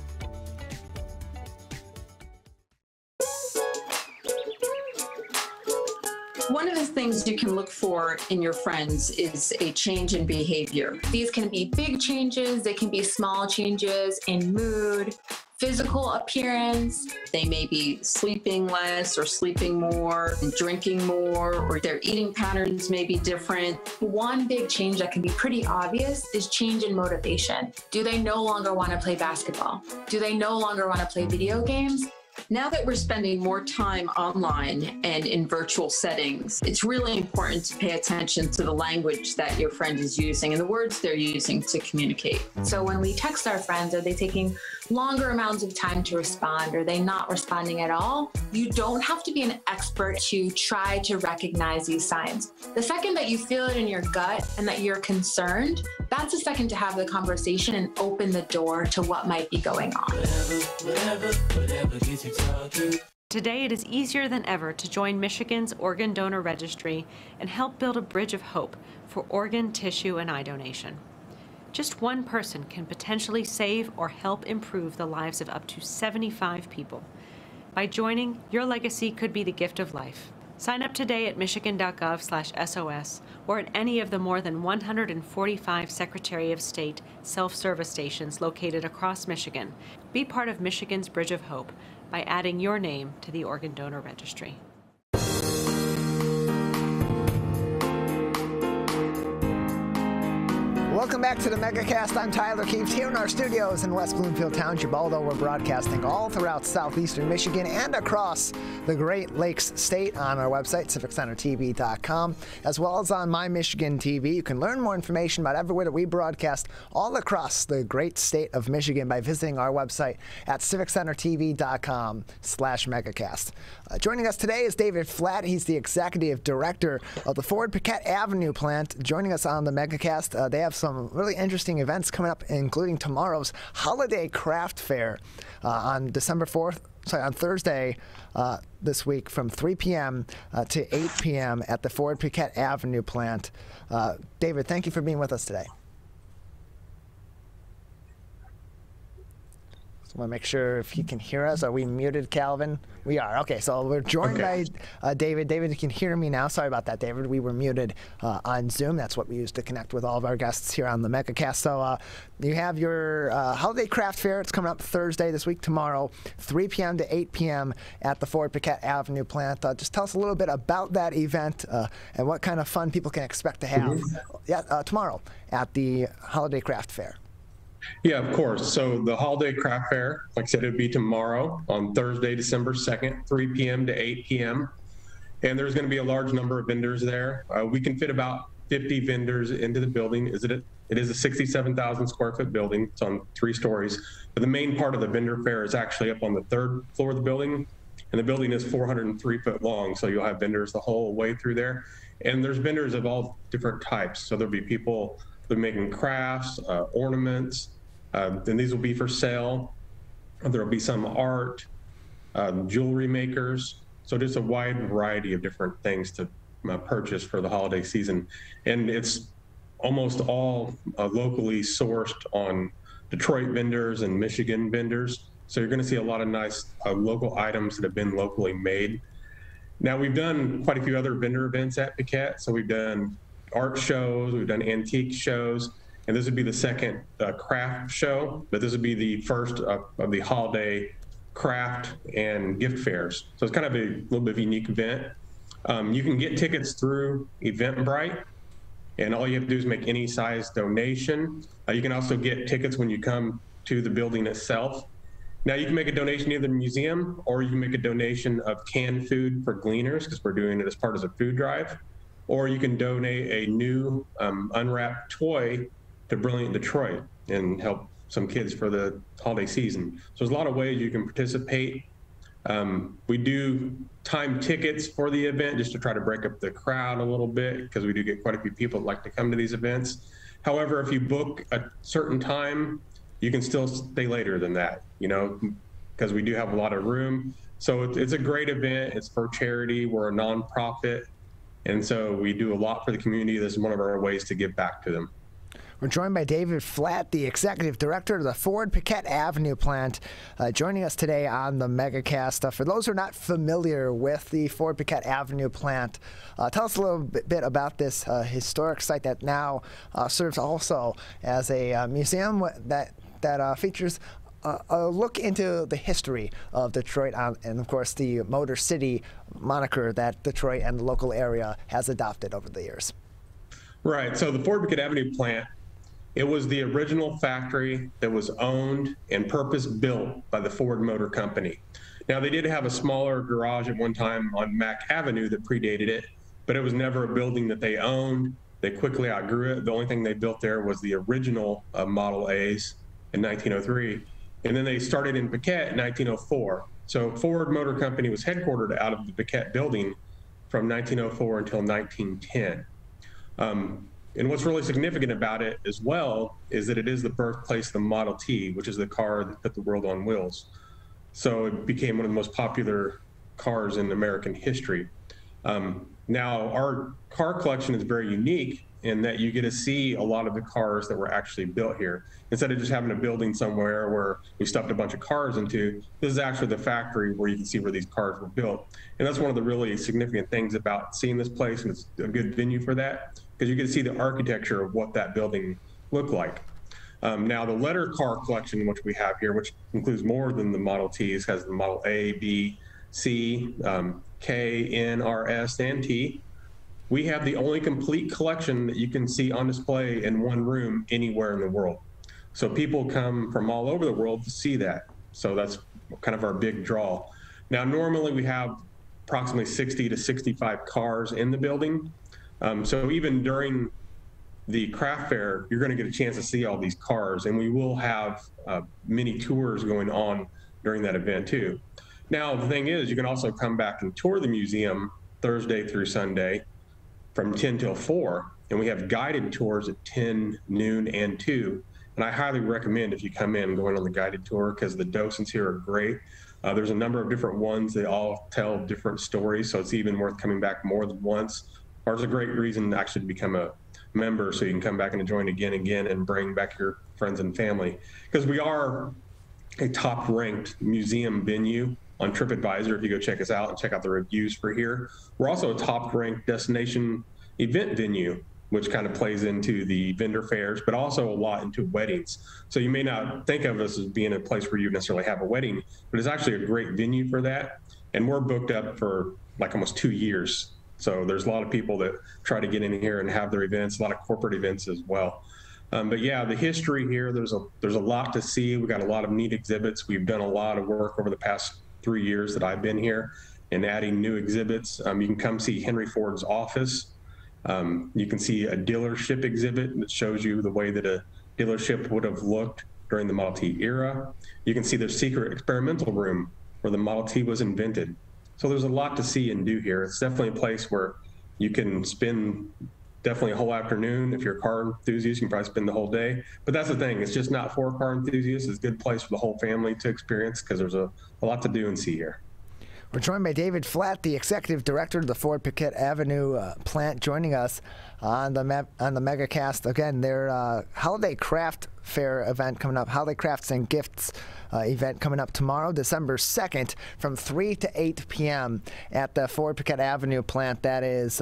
N: One of the things you can look for in your friends is a change in behavior. These can be big changes, they can be small changes in mood, physical appearance. They may be sleeping less or sleeping more, drinking more, or their eating patterns may be different. One big change that can be pretty obvious is change in motivation. Do they no longer want to play basketball? Do they no longer want to play video games? Now that we're spending more time online and in virtual settings, it's really important to pay attention to the language that your friend is using and the words they're using to communicate.
O: So when we text our friends, are they taking longer amounts of time to respond? Are they not responding at all? You don't have to be an expert to try to recognize these signs. The second that you feel it in your gut and that you're concerned, that's the second to have the conversation and open the door to what might be going on.
Y: Whatever gets you talking. Today, it is easier than ever to join Michigan's Organ Donor Registry and help build a bridge of hope for organ, tissue, and eye donation. Just one person can potentially save or help improve the lives of up to 75 people. By joining, your legacy could be the gift of life. Sign up today at michigan.gov/SOS or at any of the more than 145 Secretary of State self-service stations located across Michigan. Be part of Michigan's Bridge of Hope by adding your name to the Organ Donor Registry.
A: Welcome back to the Megacast. I'm Tyler Keefe here in our studios in West Bloomfield Township, although we're broadcasting all throughout southeastern Michigan and across the Great Lakes state on our website, civiccentertv.com, as well as on My Michigan TV. You can learn more information about everywhere that we broadcast all across the great state of Michigan by visiting our website at civiccentertv.com/Megacast. Joining us today is David Flatt. He's the Executive Director of the Ford Piquette Avenue plant. Joining us on the Megacast, they have some really interesting events coming up, including tomorrow's Holiday Craft Fair on December 4th. Sorry, on Thursday this week from 3 p.m. To 8 p.m. at the Ford Piquette Avenue plant. David, thank you for being with us today. I want to make sure if he can hear us. Are we muted, Calvin? We are. Okay, so we're joined by David. David, you can hear me now. Sorry about that, David. We were muted on Zoom. That's what we use to connect with all of our guests here on the Megacast. So you have your Holiday Craft Fair. It's coming up Thursday this week, tomorrow, 3 p.m. to 8 p.m. at the Ford Piquette Avenue plant. Just tell us a little bit about that event and what kind of fun people can expect to have tomorrow at the Holiday Craft Fair.
P: Yeah, of course. So the Holiday Craft Fair, like I said, it'll be tomorrow on Thursday, December 2nd, 3 p.m. to 8 p.m. And there's going to be a large number of vendors there. We can fit about 50 vendors into the building. It is a 67,000 square foot building. It's on 3 stories. But the main part of the vendor fair is actually up on the 3rd floor of the building. And the building is 403 foot long. So you'll have vendors the whole way through there. And there's vendors of all different types. So there'll be people that are making crafts, ornaments, and these will be for sale. There'll be some art, jewelry makers. So just a wide variety of different things to purchase for the holiday season. And it's almost all locally sourced on Detroit vendors and Michigan vendors. So you're going to see a lot of nice local items that have been locally made. Now, we've done quite a few other vendor events at Piquette. So we've done art shows, we've done antique shows, and this would be the second craft show, but this would be the first of the holiday craft and gift fairs. So it's kind of a little bit of a unique event. You can get tickets through Eventbrite, and all you have to do is make any size donation. You can also get tickets when you come to the building itself. Now, you can make a donation to the museum, or you can make a donation of canned food for Gleaners, because we're doing it as part of a food drive. Or you can donate a new unwrapped toy to Brilliant Detroit and help some kids for the holiday season. So there's a lot of ways you can participate. We do time tickets for the event just to try to break up the crowd a little bit, because we do get quite a few people that like to come to these events. However, if you book a certain time, you can still stay later than that, because we do have a lot of room. So it's a great event. It's for charity. We're a nonprofit. And so we do a lot for the community. This is one of our ways to give back to them.
A: We're joined by David Flatt, the Executive Director of the Ford Piquette Avenue plant, joining us today on the Megacast. For those who are not familiar with the Ford Piquette Avenue plant, tell us a little bit about this historic site that now serves also as a museum that features a look into the history of Detroit and, of course, the Motor City moniker that Detroit and the local area has adopted over the years.
P: Right. So the Ford Piquette Avenue plant, it was the original factory that was owned and purpose-built by the Ford Motor Company. Now, they did have a smaller garage at one time on Mack Avenue that predated it, but it was never a building that they owned. They quickly outgrew it. The only thing they built there was the original Model A's in 1903. And then they started in Piquette in 1904. So Ford Motor Company was headquartered out of the Piquette building from 1904 until 1910. And what's really significant about it as well is that it is the birthplace of the Model T, which is the car that put the world on wheels. So it became one of the most popular cars in American history. Now, our car collection is very unique in that you get to see a lot of the cars that were actually built here. Instead of just having a building somewhere where we stuffed a bunch of cars into, this is actually the factory where you can see where these cars were built. And that's one of the really significant things about seeing this place, and it's a good venue for that, because you get to see the architecture of what that building looked like. Now, the letter car collection, which we have here, which includes more than the Model Ts, has the Model A, B, C, K, N, R, S, and T. we have the only complete collection that you can see on display in one room anywhere in the world. So people come from all over the world to see that. So that's kind of our big draw. Now, normally we have approximately 60 to 65 cars in the building. So even during the craft fair, you're going to get a chance to see all these cars, and we will have many tours going on during that event too. Now, the thing is, you can also come back and tour the museum Thursday through Sunday from 10 till 4, and we have guided tours at 10, noon, and 2. And I highly recommend, if you come in, going on the guided tour, because the docents here are great. There's a number of different ones. They all tell different stories, so it's even worth coming back more than once. Or it's a great reason actually to become a member, so you can come back and join again and bring back your friends and family. Because we are a top-ranked museum venue on TripAdvisor. If you go check us out and check out the reviews for here. We're also a top-ranked destination event venue, which kind of plays into the vendor fairs, but also a lot into weddings. So you may not think of us as being a place where you necessarily have a wedding, but it's actually a great venue for that. And we're booked up for like almost 2 years. So there's a lot of people that try to get in here and have their events, a lot of corporate events as well. But yeah, the history here, there's a lot to see. We've got a lot of neat exhibits. We've done a lot of work over the past 3 years that I've been here and adding new exhibits. You can come see Henry Ford's office. You can see a dealership exhibit that shows you the way that a dealership would have looked during the Model T era. You can see the secret experimental room where the Model T was invented. So there's a lot to see and do here. It's definitely a place where you can spend definitely a whole afternoon. If you're a car enthusiast, you can probably spend the whole day. But that's the thing, it's just not for car enthusiasts. It's a good place for the whole family to experience, because there's a lot to do and see here.
A: We're joined by David Flatt, the Executive Director of the Ford Piquette Avenue plant, joining us on the Megacast. Again, their Holiday Craft Fair event coming up, Holiday Crafts and Gifts event coming up tomorrow, December 2nd, from 3 to 8 p.m. at the Ford Piquette Avenue plant. That is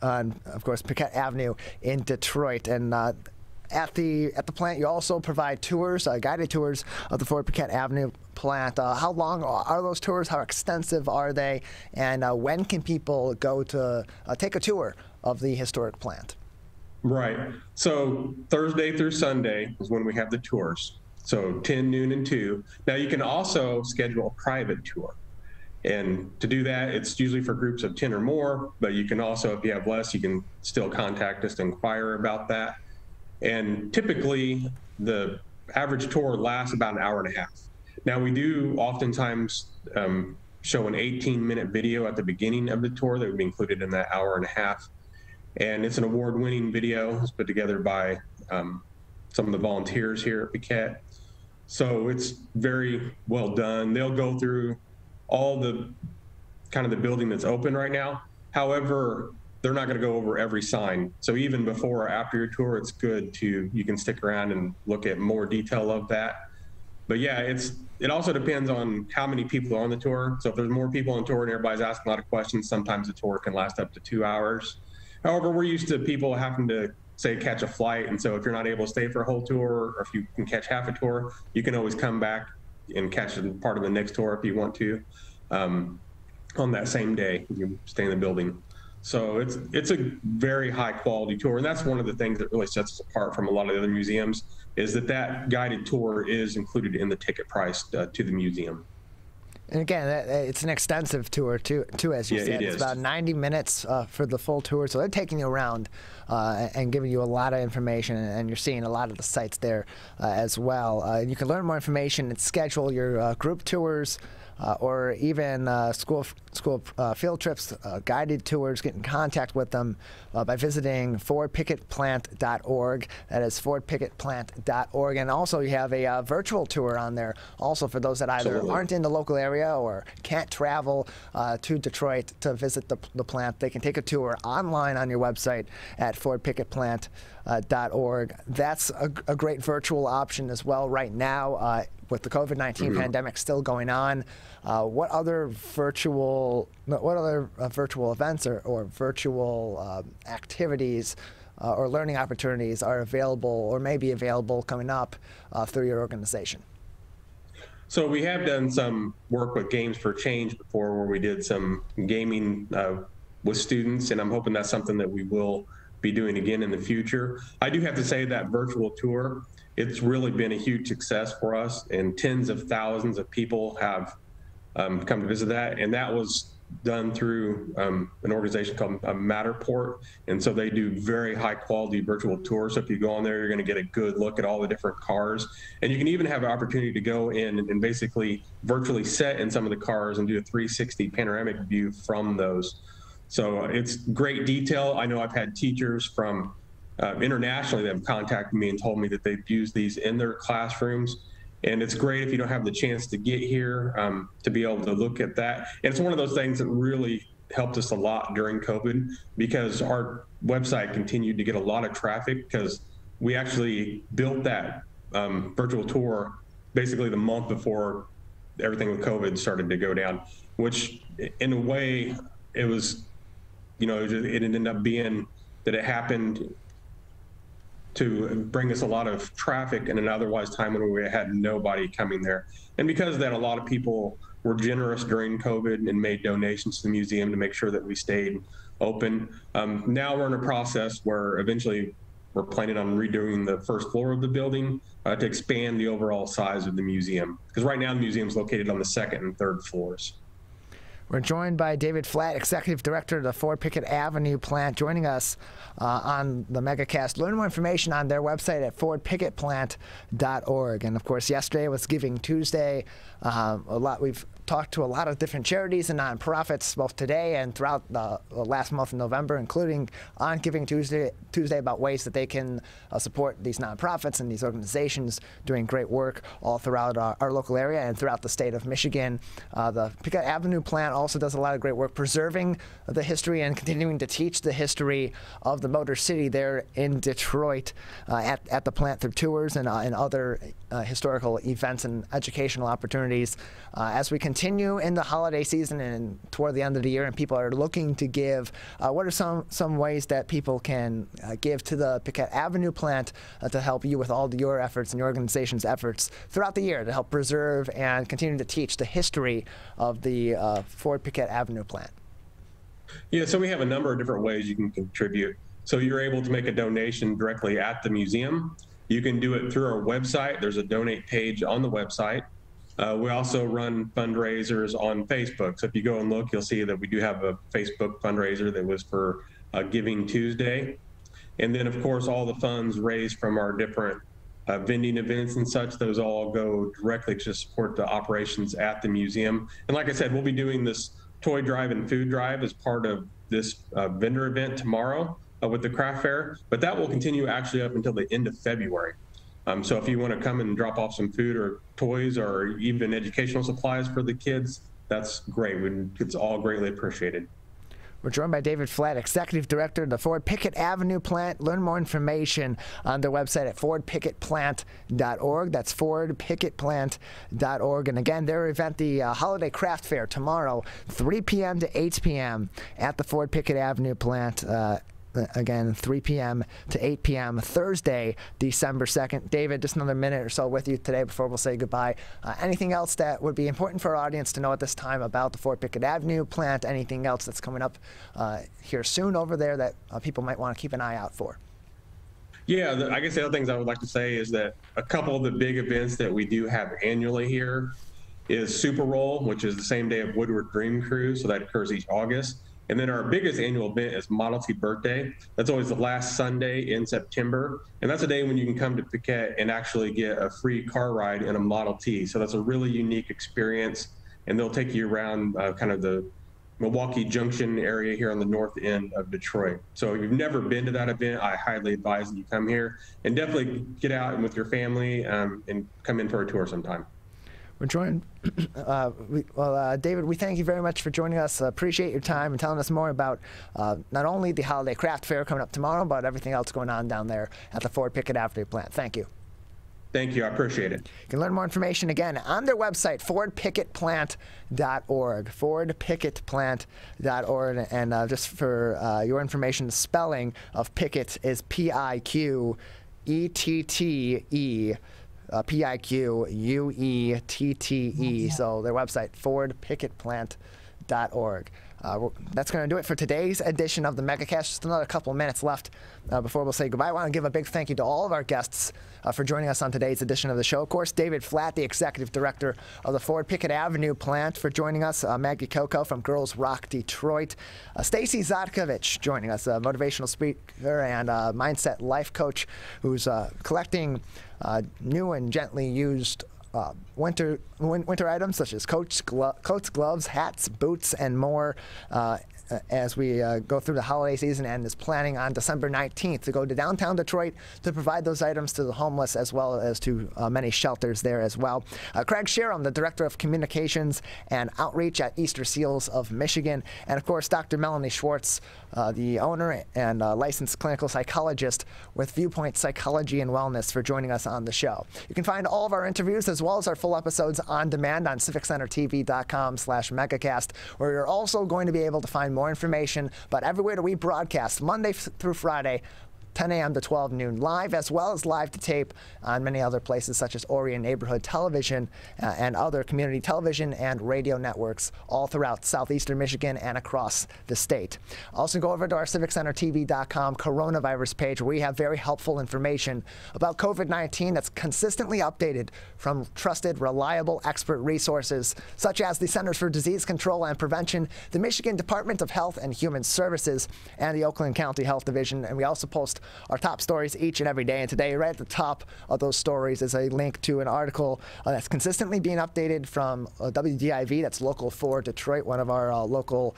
A: on, of course, Piquette Avenue in Detroit. And at the plant, you also provide tours, guided tours of the Ford Piquette Avenue plant. How long are those tours? How extensive are they? And when can people go to take a tour of the historic plant?
P: Right. So Thursday through Sunday is when we have the tours. So 10, noon, and 2. Now you can also schedule a private tour. And to do that, it's usually for groups of 10 or more, but you can also, if you have less, you can still contact us to inquire about that. And typically, the average tour lasts about an hour and a half. Now, we do oftentimes show an 18-minute video at the beginning of the tour that would be included in that hour and a half. And it's an award-winning video. It's put together by some of the volunteers here at Piquette. So it's very well done. They'll go through all the kind of the building that's open right now. However, they're not going to go over every sign. So even before or after your tour, it's good you can stick around and look at more detail of that. But yeah, it also depends on how many people are on the tour. So if there's more people on tour and everybody's asking a lot of questions, sometimes the tour can last up to 2 hours. However, we're used to people having to, say, catch a flight. And so if you're not able to stay for a whole tour, or if you can catch half a tour, you can always come back and catch part of the next tour if you want to on that same day. You can stay in the building. So it's a very high quality tour, and that's one of the things that really sets us apart from a lot of the other museums, is that guided tour is included in the ticket price to the museum.
A: And again, it's an extensive tour too, as you said. It's about 90 minutes for the full tour, so they're taking you around and giving you a lot of information, and you're seeing a lot of the sites there as well. You can learn more information and schedule your group tours, or even school field trips, guided tours. Get in contact with them by visiting fordpicketteplant.org. That is fordpicketteplant.org. And also you have a virtual tour on there, also for those that either aren't in the local area or can't travel to Detroit to visit the plant. They can take a tour online on your website at fordpicketteplant.org. That's a great virtual option as well right now. With the COVID-19 pandemic still going on, what other virtual events or virtual activities or learning opportunities are available or may be available coming up through your organization?
P: So we have done some work with Games for Change before, where we did some gaming with students, and I'm hoping that's something that we will be doing again in the future. I do have to say that virtual tour, it's really been a huge success for us, and tens of thousands of people have come to visit that, and that was done through an organization called Matterport, and so they do very high quality virtual tours. So if you go on there, you're going to get a good look at all the different cars, and you can even have an opportunity to go in and basically virtually sit in some of the cars and do a 360 panoramic view from those. So it's great detail. I know I've had teachers from internationally that have contacted me and told me that they've used these in their classrooms. And it's great if you don't have the chance to get here to be able to look at that. And it's one of those things that really helped us a lot during COVID, because our website continued to get a lot of traffic, because we actually built that virtual tour basically the month before everything with COVID started to go down, which in a way it was, you know, it ended up being that it happened to bring us a lot of traffic in an otherwise time when we had nobody coming there. And because of that, a lot of people were generous during COVID and made donations to the museum to make sure that we stayed open. Now we're in a process where eventually we're planning on redoing the first floor of the building to expand the overall size of the museum. Because right now the museum is located on the second and third floors.
A: We're joined by David Flatt, Executive Director of the Ford Pickett Avenue plant, joining us on the Megacast. Learn more information on their website at fordpickettplant.org. And of course, yesterday was Giving Tuesday. We've talked to a lot of different charities and nonprofits, both today and throughout the last month of November, including on Giving Tuesday about ways that they can support these nonprofits and these organizations doing great work all throughout our local area and throughout the state of Michigan. The Piquette Avenue plant also does a lot of great work preserving the history and continuing to teach the history of the Motor City there in Detroit at the plant through tours and other historical events and educational opportunities. As we continue in the holiday season and toward the end of the year and people are looking to give, what are some ways that people can give to the Piquette Avenue plant to help you with all your efforts and your organization's efforts throughout the year to help preserve and continue to teach the history of the Ford Piquette Avenue plant?
P: Yeah, so we have a number of different ways you can contribute. So you're able to make a donation directly at the museum. You can do it through our website. There's a donate page on the website. We also run fundraisers on Facebook. So if you go and look, you'll see that we do have a Facebook fundraiser that was for Giving Tuesday. And then, of course, all the funds raised from our different vending events and such, those all go directly to support the operations at the museum. And like I said, we'll be doing this toy drive and food drive as part of this vendor event tomorrow with the craft fair, but that will continue actually up until the end of February. So if you want to come and drop off some food or toys or even educational supplies for the kids, that's great. It's all greatly appreciated.
A: We're joined by David Flatt, Executive Director of the Ford Pickett Avenue plant. Learn more information on their website at fordpickettplant.org. That's fordpickettplant.org. And again, their event, the Holiday Craft Fair, tomorrow, 3 p.m. to 8 p.m. at the Ford Pickett Avenue plant. Again, 3 p.m. to 8 p.m. Thursday, December 2nd. David, just another minute or so with you today before we'll say goodbye. Anything else that would be important for our audience to know at this time about the Ford Pickett Avenue plant? Anything else that's coming up here soon over there that people might want to keep an eye out for?
P: Yeah, I guess the other things I would like to say is that a couple of the big events that we do have annually here is Super Roll, which is the same day of Woodward Dream Cruise, so that occurs each August. And then our biggest annual event is Model T Birthday. That's always the last Sunday in September. And that's a day when you can come to Piquette and actually get a free car ride in a Model T. So that's a really unique experience. And they'll take you around kind of the Milwaukee Junction area here on the north end of Detroit. So if you've never been to that event, I highly advise that you come here and definitely get out and with your family and come in for a tour sometime.
A: We're joined. David, we thank you very much for joining us. Appreciate your time and telling us more about not only the Holiday Craft Fair coming up tomorrow, but everything else going on down there at the Ford Pickett Avenue plant. Thank you.
P: Thank you. I appreciate it.
A: You can learn more information again on their website, fordpickettplant.org. Fordpickettplant.org. And just for your information, the spelling of Pickett is P-I-Q-E-T-T-E. P-I-Q-U-E-T-T-E. So their website, fordpickettplant.org. That's going to do it for today's edition of the Megacast. Just another couple of minutes left before we'll say goodbye. I want to give a big thank you to all of our guests for joining us on today's edition of the show. Of course, David Flatt, the Executive Director of the Ford Piquette Avenue plant, for joining us. Maggie Cocco from Girls Rock Detroit. Stacy Zotkovich joining us, a motivational speaker and mindset life coach who's collecting new and gently used winter items such as coats, gloves, hats, boots, and more as we go through the holiday season, and is planning on December 19th to go to downtown Detroit to provide those items to the homeless as well as to many shelters there as well. Craig Sharum, the Director of Communications and Outreach at Easterseals of Michigan, and of course Dr. Melanie Schwartz, the owner and licensed clinical psychologist with Viewpoint Psychology and Wellness, for joining us on the show. You can find all of our interviews as well as our full episodes on demand on civiccentertv.com/megacast, where you're also going to be able to find more information about everywhere that we broadcast Monday through Friday, 10 a.m. to 12 noon live, as well as live to tape on many other places such as Orion Neighborhood Television and other community television and radio networks all throughout southeastern Michigan and across the state. Also go over to our civiccentertv.com coronavirus page, where we have very helpful information about COVID-19 that's consistently updated from trusted, reliable expert resources such as the Centers for Disease Control and Prevention, the Michigan Department of Health and Human Services, and the Oakland County Health Division. And we also post our top stories each and every day. And today, right at the top of those stories, is a link to an article that's consistently being updated from WDIV, that's local for Detroit, one of our local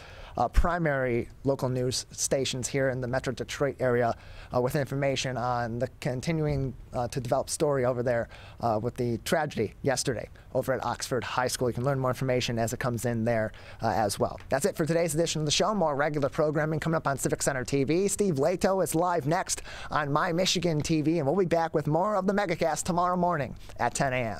A: primary local news stations here in the Metro Detroit area, with information on the continuing to develop story over there with the tragedy yesterday over at Oxford High School. You can learn more information as it comes in there as well. That's it for today's edition of the show. More regular programming coming up on Civic Center TV. Steve Lato is live next on My Michigan TV, and we'll be back with more of the Megacast tomorrow morning at 10 a.m.